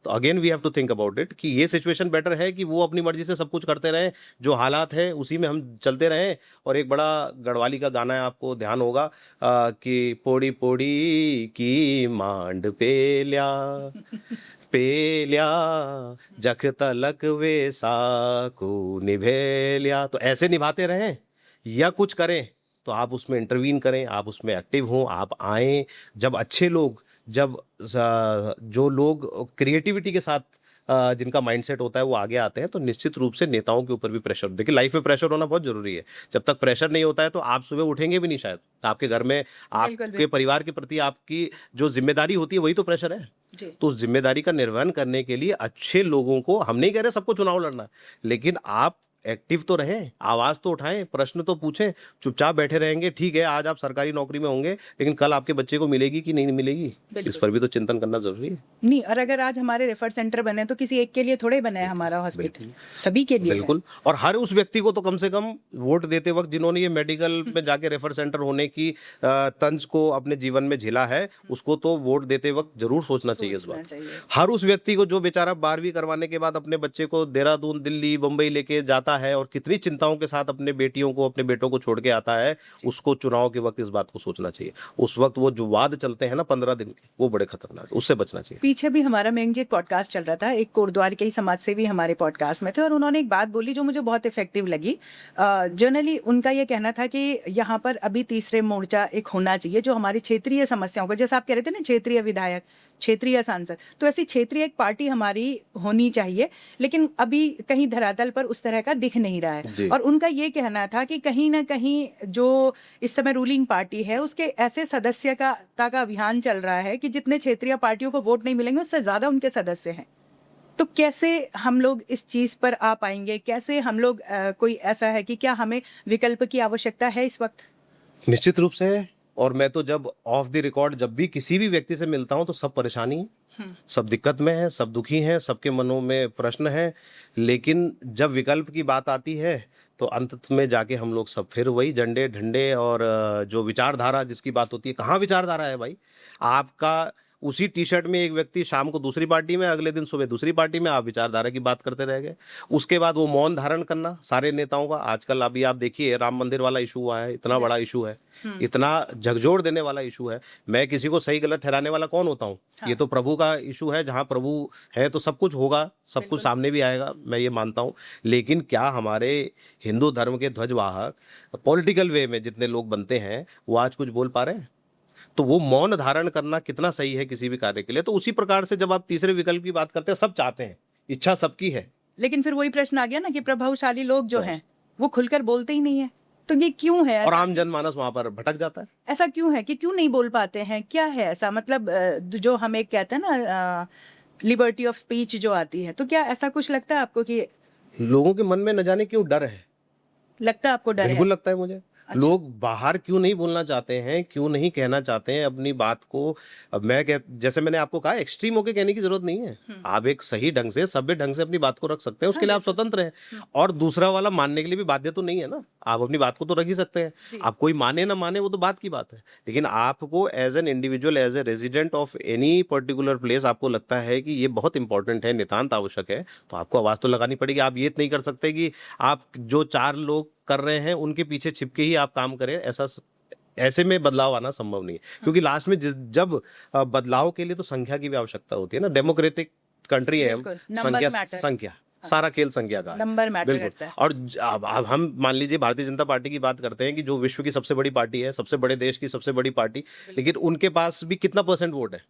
तो again we have to think about it, कि ये सिचुएशन बेटर है कि वो अपनी मर्जी से सब कुछ करते रहें, जो हालात है उसी में हम चलते रहें। और एक बड़ा गढ़वाली का गाना है, आपको ध्यान होगा, कि पोड़ी पोड़ी की मांड पेल्या पेल्या जख तलक वे साकू निभेल्या। तो ऐसे निभाते रहें या कुछ करें, तो आप उसमें इंटरवीन करें, आप उसमें एक्टिव हों, आप आएँ। जब अच्छे लोग, जब जो लोग क्रिएटिविटी के साथ जिनका माइंडसेट होता है वो आगे आते हैं, तो निश्चित रूप से नेताओं के ऊपर भी प्रेशर, देखिए लाइफ में प्रेशर होना बहुत जरूरी है। जब तक प्रेशर नहीं होता है तो आप सुबह उठेंगे भी नहीं, शायद आपके घर में आपके परिवार के प्रति आपकी जो जिम्मेदारी होती है वही तो प्रेशर है। जी। तो उस जिम्मेदारी का निर्वहन करने के लिए अच्छे लोगों को, हम नहीं कह रहे सबको चुनाव लड़ना है, लेकिन आप एक्टिव तो रहें, आवाज तो उठाएं, प्रश्न तो पूछें। चुपचाप बैठे रहेंगे, ठीक है आज आप सरकारी नौकरी में होंगे, लेकिन कल आपके बच्चे को मिलेगी कि नहीं मिलेगी, इस बिल्कुल। पर भी तो चिंतन करना जरूरी है। नहीं, और अगर आज हमारे रेफर सेंटर बने तो किसी एक के लिए थोड़े बना है हमारा हॉस्पिटल, सभी के लिए है। बिल्कुल। और हर उस व्यक्ति को तो कम से कम वोट देते वक्त जिन्होंने ये मेडिकल में जाके रेफर सेंटर होने की तंज को अपने जीवन में झेला है, उसको तो वोट देते वक्त जरूर सोचना चाहिए इस सोचना बात। चाहिए। हर उस व्यक्ति को जो बेचारा 12वीं करवाने के बाद अपने बच्चे को देहरादून, दिल्ली, बम्बई लेके जाता है और कितनी चिंताओं के साथ अपने बेटियों को, अपने बेटों को छोड़ के आता है, उसको चुनाव के वक्त इस बात को सोचना चाहिए। उस वक्त वो जो वाद चलते हैं ना 15 दिन के, वो बड़े खतरनाक है, उससे बचना चाहिए। पीछे भी हमारा मेंग जी एक पॉडकास्ट चल रहा था, एक कोटद्वार के ही समाज सेवी हमारे पॉडकास्ट में थे, और उन्होंने एक बात बोली जो मुझे बहुत इफेक्टिव लगी। जनरली उनका ये कहना था कि यहाँ पर अभी तीसरे मोर्चा एक होना चाहिए जो हमारी क्षेत्रीय समस्याओं को, जैसे आप कह रहे थे ना, क्षेत्रीय विधायक, क्षेत्रीय सांसद, तो ऐसी क्षेत्रीय एक पार्टी हमारी होनी चाहिए, लेकिन अभी कहीं धरातल पर उस तरह का दिख नहीं रहा है। और उनका ये कहना था कि कहीं ना कहीं जो इस समय रूलिंग पार्टी है उसके ऐसे सदस्यता का अभियान चल रहा है कि जितने क्षेत्रीय पार्टियों को वोट नहीं मिलेंगे उससे ज्यादा उनके सदस्य हैं। तो कैसे हम लोग इस चीज पर आ पाएंगे, कैसे हम लोग कोई ऐसा है कि क्या हमें विकल्प की आवश्यकता है इस वक्त? निश्चित रूप से। और मैं तो जब ऑफ द रिकॉर्ड जब भी किसी भी व्यक्ति से मिलता हूं तो सब परेशानी है, सब दिक्कत में है, सब दुखी हैं, सबके मनों में प्रश्न है, लेकिन जब विकल्प की बात आती है तो अंत में जाके हम लोग सब फिर वही झंडे ढंडे और जो विचारधारा जिसकी बात होती है, कहाँ विचारधारा है भाई? आपका उसी टी शर्ट में एक व्यक्ति शाम को दूसरी पार्टी में, अगले दिन सुबह दूसरी पार्टी में, आप विचारधारा की बात करते रह गए। उसके बाद वो मौन धारण करना सारे नेताओं का। आजकल अभी आप देखिए राम मंदिर वाला इशू हुआ है, इतना बड़ा इशू है, इतना झकझोर देने वाला इशू है। मैं किसी को सही गलत ठहराने वाला कौन होता हूँ? ये तो प्रभु का इशू है, जहाँ प्रभु है तो सब कुछ होगा, सब कुछ सामने भी आएगा, मैं ये मानता हूँ। लेकिन क्या हमारे हिंदू धर्म के ध्वजवाहक पॉलिटिकल वे में जितने लोग बनते हैं वो आज कुछ बोल पा रहे हैं? तो वो मौन धारण करना कितना सही है किसी भी कार्य के लिए? तो उसी प्रकार से जब आप तीसरे विकल्प की बात करते हैं, सब चाहते हैं, इच्छा सबकी है, लेकिन फिर वही प्रश्न आ गया ना कि प्रभावशाली लोग जो हैं वो खुलकर बोलते ही नहीं है। तो ये क्यों है और ऐसा? आम जनमानस वहां पर भटक जाता है। ऐसा क्यों है कि क्यों नहीं बोल पाते हैं? क्या है ऐसा? मतलब जो हम एक कहते हैं ना लिबर्टी ऑफ स्पीच जो आती है, तो क्या ऐसा कुछ लगता है आपको कि लोगों के मन में न जाने क्यों डर है? लगता है आपको डर है? बिल्कुल लगता है मुझे। लोग बाहर क्यों नहीं बोलना चाहते हैं, क्यों नहीं कहना चाहते हैं अपनी बात को? अब जैसे मैंने आपको कहा, एक्सट्रीम होके कहने की जरूरत नहीं है। आप एक सही ढंग से, सभ्य ढंग से अपनी बात को रख सकते हैं, उसके लिए आप स्वतंत्र हैं। और दूसरा वाला मानने के लिए भी बाध्य तो नहीं है ना, आप अपनी बात को तो रख ही सकते हैं। आप कोई माने ना माने वो तो बात की बात है, लेकिन आपको as an individual, as a resident of any particular place, आपको लगता है कि ये बहुत इंपॉर्टेंट है, नितांत आवश्यक है, तो आपको आवाज तो लगानी पड़ेगी। आप ये नहीं कर सकते कि आप जो 4 लोग कर रहे हैं उनके पीछे छिपके ही आप काम करें। ऐसे में बदलाव आना संभव नहीं है, क्योंकि लास्ट में जब बदलाव के लिए तो संख्या की भी आवश्यकता होती है ना। डेमोक्रेटिक कंट्री है, संख्या सारा खेल संख्या का नंबर मैटर करता है। और अब हम मान लीजिए भारतीय जनता पार्टी की बात करते हैं कि जो विश्व की सबसे बड़ी पार्टी है, सबसे बड़े देश की सबसे बड़ी पार्टी, लेकिन उनके पास भी कितना % वोट है?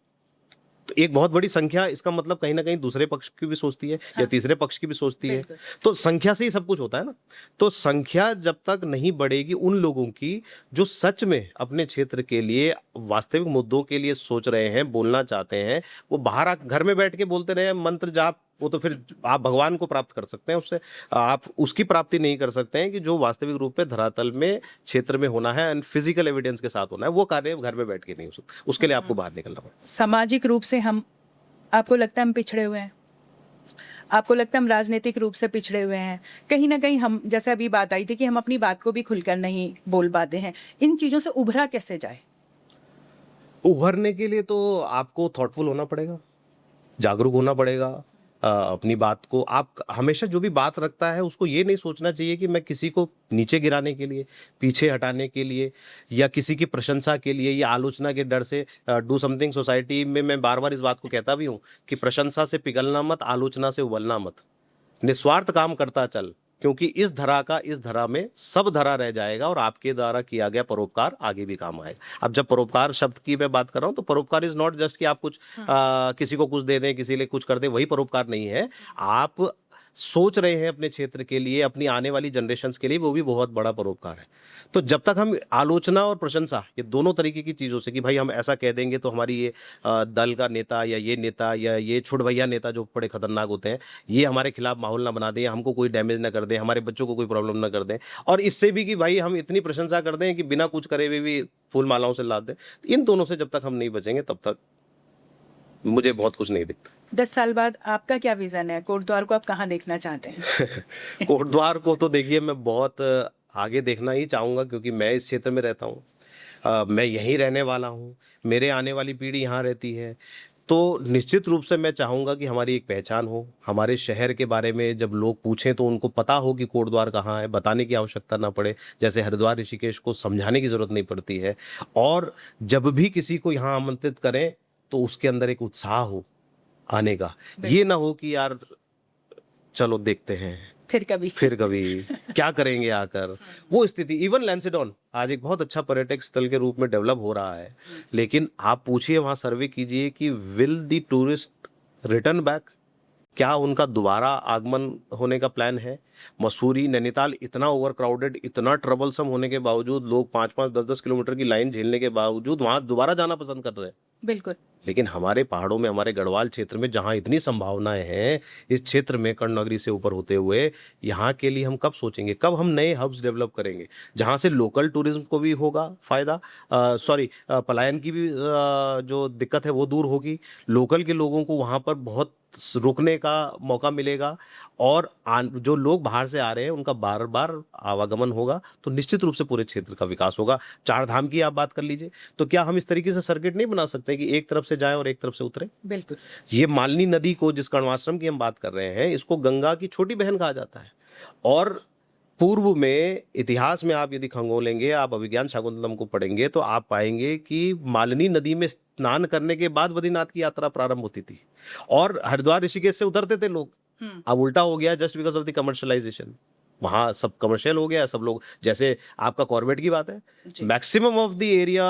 तो एक बहुत बड़ी संख्या, इसका मतलब कहीं ना कहीं दूसरे पक्ष की भी सोचती है, या तीसरे पक्ष की भी सोचती है। तो संख्या से ही सब कुछ होता है ना। तो संख्या जब तक नहीं बढ़ेगी उन लोगों की जो सच में अपने क्षेत्र के लिए, वास्तविक मुद्दों के लिए सोच रहे हैं, बोलना चाहते हैं, वो बाहर घर में बैठ के बोलते रहे मंत्र जाप, वो तो फिर आप भगवान को प्राप्त कर सकते हैं उससे, आप उसकी प्राप्ति नहीं कर सकते हैं कि जो वास्तविक रूप में धरातल में क्षेत्र में होना है एंड फिजिकल एविडेंस के साथ होना है। वो कार्य घर में बैठ के नहीं हो सकता, उसके लिए आपको बाहर निकलना पड़ेगा। सामाजिक रूप से हम, आपको लगता है हम पिछड़े हुए हैं? आपको लगता है हम राजनीतिक रूप से पिछड़े हुए हैं? कहीं ना कहीं हम, जैसे अभी बात आई थी कि हम अपनी बात को भी खुलकर नहीं बोल पाते हैं, इन चीजों से उभरा कैसे जाए? उभरने के लिए तो आपको थॉटफुल होना पड़ेगा, जागरूक होना पड़ेगा। अपनी बात को, आप हमेशा जो भी बात रखता है उसको ये नहीं सोचना चाहिए कि मैं किसी को नीचे गिराने के लिए, पीछे हटाने के लिए, या किसी की प्रशंसा के लिए या आलोचना के डर से डू समथिंग। सोसाइटी में मैं बार बार इस बात को कहता भी हूँ कि प्रशंसा से पिघलना मत, आलोचना से उबलना मत, निस्वार्थ काम करता चल, क्योंकि इस धरा में सब धरा रह जाएगा और आपके द्वारा किया गया परोपकार आगे भी काम आएगा। अब जब परोपकार शब्द की मैं बात कर रहा हूं तो परोपकार इज नॉट जस्ट कि आप कुछ किसी को कुछ दे दें, किसी लिए कुछ कर दें, वही परोपकार नहीं है। आप सोच रहे हैं अपने क्षेत्र के लिए, अपनी आने वाली जनरेशन्स के लिए, वो भी बहुत बड़ा परोपकार है। तो जब तक हम आलोचना और प्रशंसा ये दोनों तरीके की चीज़ों से कि भाई हम ऐसा कह देंगे तो हमारी ये दल का नेता या ये छुट भैया नेता जो बड़े खतरनाक होते हैं, ये हमारे खिलाफ माहौल ना बना दें, हमको कोई डैमेज ना कर दें, हमारे बच्चों को कोई प्रॉब्लम ना कर दें, और इससे भी कि भाई हम इतनी प्रशंसा कर दें कि बिना कुछ करे हुए भी फूल मालाओं से लाद दें। इन दोनों से जब तक हम नहीं बचेंगे तब तक मुझे बहुत कुछ नहीं दिखता। 10 साल बाद आपका क्या विजन है? कोटद्वार को आप कहाँ देखना चाहते हैं? कोटद्वार को तो देखिए मैं बहुत आगे देखना ही चाहूँगा, क्योंकि मैं इस क्षेत्र में रहता हूँ। मैं यहीं रहने वाला हूँ, मेरे आने वाली पीढ़ी यहाँ रहती है। तो निश्चित रूप से मैं चाहूँगा कि हमारी एक पहचान हो, हमारे शहर के बारे में जब लोग पूछें तो उनको पता हो कि कोटद्वार कहाँ है, बताने की आवश्यकता ना पड़े। जैसे हरिद्वार ऋषिकेश को समझाने की ज़रूरत नहीं पड़ती है। और जब भी किसी को यहाँ आमंत्रित करें तो उसके अंदर एक उत्साह हो आने का। ये ना हो कि यार चलो देखते हैं, फिर कभी क्या करेंगे आकर, वो स्थिति। इवन लैंसिडॉन आज एक बहुत अच्छा पर्यटक स्थल के रूप में डेवलप हो रहा है, लेकिन आप पूछिए, वहाँ सर्वे कीजिए कि will the tourist return back, क्या उनका दोबारा आगमन होने का प्लान है? मसूरी, नैनीताल इतना ओवर क्राउडेड, इतना ट्रबलसम होने के बावजूद लोग 5-5, 10-10 किलोमीटर की लाइन झेलने के बावजूद वहाँ दोबारा जाना पसंद कर रहे हैं। बिल्कुल। लेकिन हमारे पहाड़ों में, हमारे गढ़वाल क्षेत्र में जहाँ इतनी संभावनाएं हैं, इस क्षेत्र में कर्णनगरी से ऊपर होते हुए, यहाँ के लिए हम कब सोचेंगे, कब हम नए हब्स डेवलप करेंगे जहाँ से लोकल टूरिज्म को भी होगा फायदा, पलायन की भी जो दिक्कत है वो दूर होगी, लोकल के लोगों को वहाँ पर बहुत रुकने का मौका मिलेगा, और जो लोग बाहर से आ रहे हैं उनका बार बार आवागमन होगा, तो निश्चित रूप से पूरे क्षेत्र का विकास होगा। चार धाम की आप बात कर लीजिए, तो क्या हम इस तरीके से सर्किट नहीं बना सकते कि एक तरफ से जाएं और एक तरफ से उतरें? बिल्कुल। ये मालिनी नदी को, जिस कर्णवाश्रम की हम बात कर रहे हैं, इसको गंगा की छोटी बहन कहा जाता है। और पूर्व में इतिहास में आप यदि खंगोलेंगे, आप अभिज्ञान शाकुंतलम को पढ़ेंगे, तो आप पाएंगे कि मालिनी नदी में स्नान करने के बाद बद्रीनाथ की यात्रा प्रारंभ होती थी, और हरिद्वार ऋषिकेश से उतरते थे लोग। अब उल्टा हो गया, just because of the commercialisation. वहां सब कमर्शियल हो गया, सब लोग, जैसे आपका कॉर्बेट की बात है, maximum of the area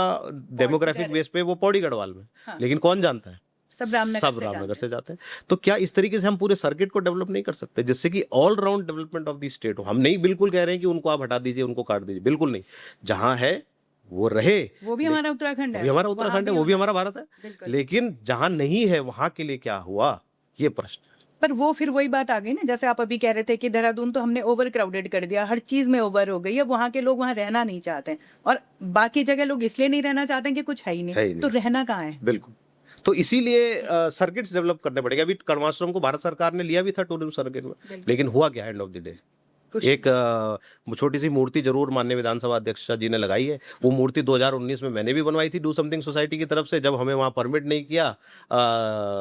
demographic base पे वो पौड़ी गढ़वाल में, हाँ। लेकिन कौन जानता है? सब रामनगर से जाते हैं। तो क्या इस तरीके से हम पूरे सर्किट को डेवलप नहीं कर सकते जिससे कि all round development of the state हो? हम नहीं बिल्कुल कह रहे हैं कि उनको आप हटा दीजिए, उनको काट दीजिए, बिल्कुल नहीं। जहां है वो रहे, वो भी हमारा उत्तराखंड है, वो भी हमारा उत्तराखंड है, वो भी हमारा भारत है। लेकिन जहां नहीं है वहां के लिए क्या हुआ, ये प्रश्न। पर वो फिर वही बात आ गई ना, जैसे आप अभी कह रहे थे कि देहरादून तो हमने ओवर क्राउडेड कर दिया, हर चीज में ओवर हो गई, अब वहाँ के लोग वहाँ रहना नहीं चाहते हैं, और बाकी जगह लोग इसलिए नहीं रहना चाहते हैं कि कुछ है ही नहीं, तो रहना कहाँ है? बिल्कुल। तो इसीलिए सर्किट्स डेवलप करने पड़ेगा। अभी कर्माश्रम को भारत सरकार ने लिया भी था टूरिज्म सर्किट में, लेकिन हुआ क्या एंड ऑफ द डे? एक छोटी सी मूर्ति जरूर माननीय विधानसभा अध्यक्ष जी ने लगाई है। वो मूर्ति 2019 में मैंने भी बनवाई थी डू समथिंग सोसाइटी की तरफ से। जब हमें वहाँ परमिट नहीं किया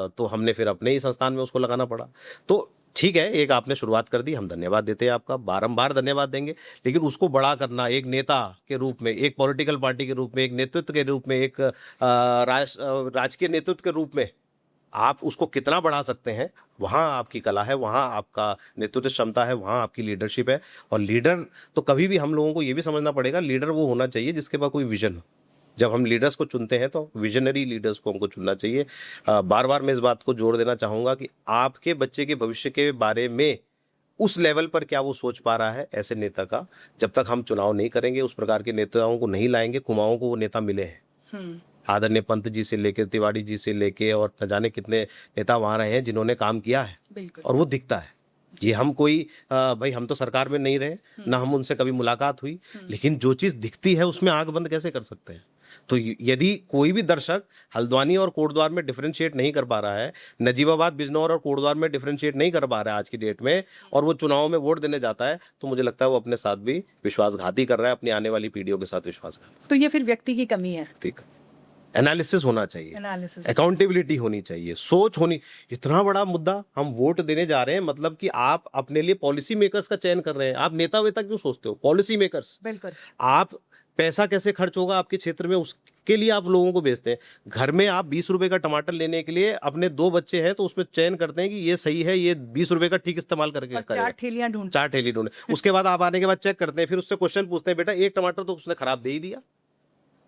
तो हमने फिर अपने ही संस्थान में उसको लगाना पड़ा। तो ठीक है, एक आपने शुरुआत कर दी, हम धन्यवाद देते हैं आपका, बारंबार धन्यवाद देंगे, लेकिन उसको बड़ा करना एक नेता के रूप में, एक पॉलिटिकल पार्टी के रूप में, एक नेतृत्व के रूप में, एक राजकीय नेतृत्व के रूप में आप उसको कितना बढ़ा सकते हैं, वहाँ आपकी कला है, वहाँ आपका नेतृत्व क्षमता है, वहाँ आपकी लीडरशिप है। और लीडर तो कभी भी हम लोगों को ये भी समझना पड़ेगा, लीडर वो होना चाहिए जिसके पास कोई विजन हो। जब हम लीडर्स को चुनते हैं तो विजनरी लीडर्स को हमको चुनना चाहिए। बार बार मैं इस बात को जोड़ देना चाहूँगा कि आपके बच्चे के भविष्य के बारे में उस लेवल पर क्या वो सोच पा रहा है ऐसे नेता का, जब तक हम चुनाव नहीं करेंगे, उस प्रकार के नेताओं को नहीं लाएंगे, कुमाऊं को वो नेता मिले हैं। आदरणीय पंत जी से लेके, तिवारी जी से लेके, और न जाने कितने नेता वहाँ रहे हैं जिन्होंने काम किया है, और वो दिखता है। ये हम कोई भाई हम तो सरकार में नहीं रहे, ना हम उनसे कभी मुलाकात हुई, लेकिन जो चीज़ दिखती है उसमें आंख बंद कैसे कर सकते हैं? तो यदि कोई भी दर्शक हल्द्वानी और कोटद्वार में डिफरेंशिएट नहीं कर पा रहा है, नजीबाबाद, बिजनौर और कोटद्वार में डिफरेंशिएट नहीं कर पा रहा है आज की डेट में, और वो चुनाव में वोट देने जाता है, तो मुझे लगता है वो अपने साथ भी विश्वासघाती कर रहा है, अपनी आने वाली पीढ़ियों के साथ विश्वासघात। तो ये फिर व्यक्ति की कमी है। ठीक, एनालिसिस होना चाहिए, अकाउंटेबिलिटी होनी चाहिए, सोच होनी। इतना बड़ा मुद्दा हम वोट देने जा रहे हैं, मतलब कि आप अपने लिए पॉलिसी मेकर्स का चयन कर रहे हैं। आप नेता वेता क्यों सोचते हो? Policy makers. बिल्कुल। आप पैसा कैसे खर्च होगा आपके क्षेत्र में, उसके लिए आप लोगों को भेजते हैं। घर में आप 20 रुपए का टमाटर लेने के लिए, अपने 2 बच्चे हैं तो उसमें चयन करते हैं कि ये सही है, ये 20 रुपए का ठीक इस्तेमाल करके 4 ठेलियां ढूंढते, 4 ठेली ढूंढे। उसके बाद आप आने के बाद चेक करते हैं, फिर उससे क्वेश्चन पूछते हैं, बेटा एक टमाटर तो उसने खराब दे ही दिया।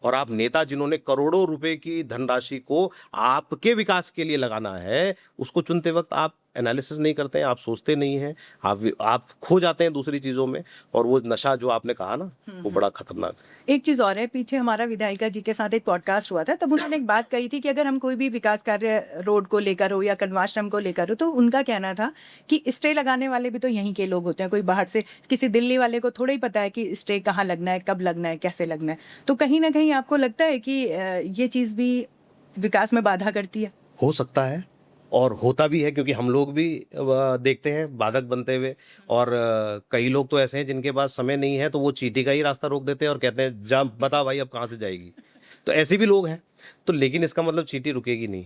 और आप नेता जिन्होंने करोड़ों रुपए की धनराशि को आपके विकास के लिए लगाना है, उसको चुनते वक्त आप एनालिसिस नहीं करते हैं, आप सोचते नहीं हैं, आप खो जाते हैं दूसरी चीज़ों में, और वो नशा जो आपने कहा ना, वो बड़ा खतरनाक है। एक चीज़ और है, पीछे हमारा विधायिका जी के साथ एक पॉडकास्ट हुआ था, तब उन्होंने एक बात कही थी कि अगर हम कोई भी विकास कार्य रोड को लेकर हो या कन्वाश्रम को लेकर हो, तो उनका कहना था कि स्टे लगाने वाले भी तो यहीं के लोग होते हैं, कोई बाहर से किसी दिल्ली वाले को थोड़ा ही पता है कि स्टे कहाँ लगना है, कब लगना है, कैसे लगना है। तो कहीं ना कहीं आपको लगता है कि ये चीज़ भी विकास में बाधा करती है? हो सकता है और होता भी है, क्योंकि हम लोग भी देखते हैं बाधक बनते हुए, और कई लोग तो ऐसे हैं जिनके पास समय नहीं है, तो वो चींटी का ही रास्ता रोक देते हैं और कहते हैं जा बता भाई अब कहाँ से जाएगी। तो ऐसे भी लोग हैं। तो लेकिन इसका मतलब चींटी रुकेगी नहीं।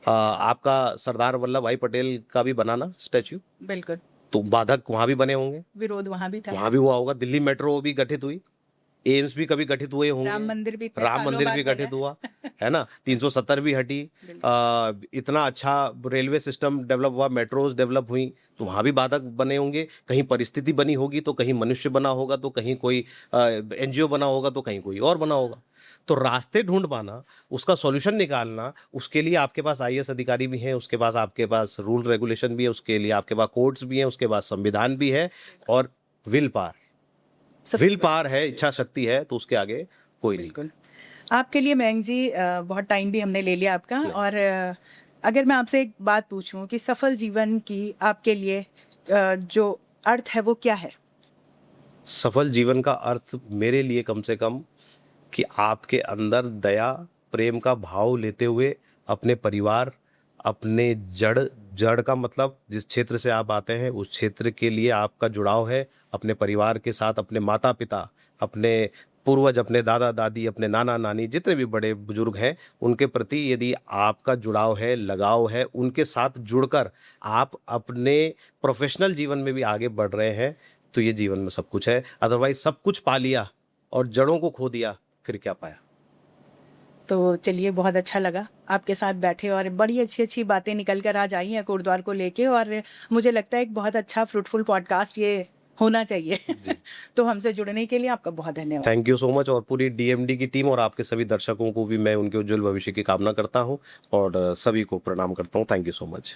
आपका सरदार वल्लभ भाई पटेल का भी बना ना स्टैच्यू, बिल्कुल। तो बाधक वहां भी बने होंगे, विरोध वहां भी था। वहां भी हुआ होगा। दिल्ली मेट्रो भी गठित हुई, एम्स भी कभी गठित हुए होंगे, राम मंदिर भी इतने राम सालों मंदिर बाद भी बना गठित है। हुआ, है ना। 370 भी हटी। इतना अच्छा रेलवे सिस्टम डेवलप हुआ, मेट्रोज डेवलप हुई, तो वहां भी बाधक बने होंगे। कहीं परिस्थिति बनी होगी, तो कहीं मनुष्य बना होगा, तो कहीं कोई एनजीओ बना होगा, तो कहीं कोई और बना होगा। तो रास्ते ढूंढ पाना, उसका सॉल्यूशन निकालना, उसके लिए आपके पास आईएएस अधिकारी भी हैं, उसके पास आपके पास रूल रेगुलेशन भी है, उसके लिए आपके पास कोर्ट्स भी हैं, उसके पास संविधान भी है, और विल पावर। सबसे विल पावर है, इच्छा शक्ति है, तो उसके आगे कोई नहीं। बिल्कुल। आपके लिए मयंक जी बहुत टाइम भी हमने ले लिया आपका, और अगर मैं आपसे एक बात पूछूं कि सफल जीवन की आपके लिए जो अर्थ है वो क्या है? सफल जीवन का अर्थ मेरे लिए कम से कम कि आपके अंदर दया प्रेम का भाव लेते हुए अपने परिवार, अपने जड़, जड़ का मतलब जिस क्षेत्र से आप आते हैं उस क्षेत्र के लिए आपका जुड़ाव है, अपने परिवार के साथ, अपने माता पिता, अपने पूर्वज, अपने दादा दादी, अपने नाना नानी, जितने भी बड़े बुजुर्ग हैं उनके प्रति यदि आपका जुड़ाव है, लगाव है, उनके साथ जुड़कर आप अपने प्रोफेशनल जीवन में भी आगे बढ़ रहे हैं, तो ये जीवन में सब कुछ है। अदरवाइज सब कुछ पा लिया और जड़ों को खो दिया, फिर क्या पाया। तो चलिए, बहुत अच्छा लगा आपके साथ बैठे, और बड़ी अच्छी अच्छी बातें निकल कर आज आई हैं कोटद्वार को लेके, और मुझे लगता है एक बहुत अच्छा फ्रूटफुल पॉडकास्ट ये होना चाहिए। तो हमसे जुड़ने के लिए आपका बहुत धन्यवाद। थैंक यू सो मच, और पूरी डीएमडी की टीम और आपके सभी दर्शकों को भी मैं उनके उज्जवल भविष्य की कामना करता हूं, और सभी को प्रणाम करता हूं। Thank you so much.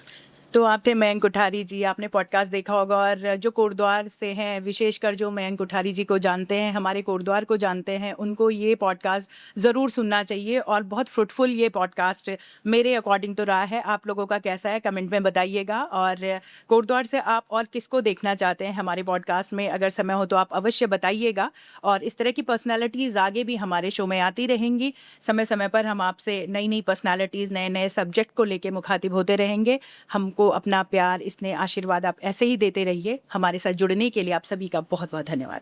तो आप थे मयंक कोठारी जी, आपने पॉडकास्ट देखा होगा, और जो कोटद्वार से हैं, विशेषकर जो मयंक कोठारी जी को जानते हैं, हमारे कोटद्वार को जानते हैं, उनको ये पॉडकास्ट ज़रूर सुनना चाहिए, और बहुत फ्रूटफुल ये पॉडकास्ट मेरे अकॉर्डिंग तो रहा है। आप लोगों का कैसा है कमेंट में बताइएगा, और कोटद्वार से आप और किसको देखना चाहते हैं हमारे पॉडकास्ट में, अगर समय हो तो आप अवश्य बताइएगा। और इस तरह की पर्सनैलिटीज़ आगे भी हमारे शो में आती रहेंगी। समय समय पर हम आपसे नई नई पर्सनैलिटीज़, नए नए सब्जेक्ट को लेकर मुखातिब होते रहेंगे। हमको अपना प्यार, स्नेह, आशीर्वाद आप ऐसे ही देते रहिए। हमारे साथ जुड़ने के लिए आप सभी का बहुत बहुत धन्यवाद।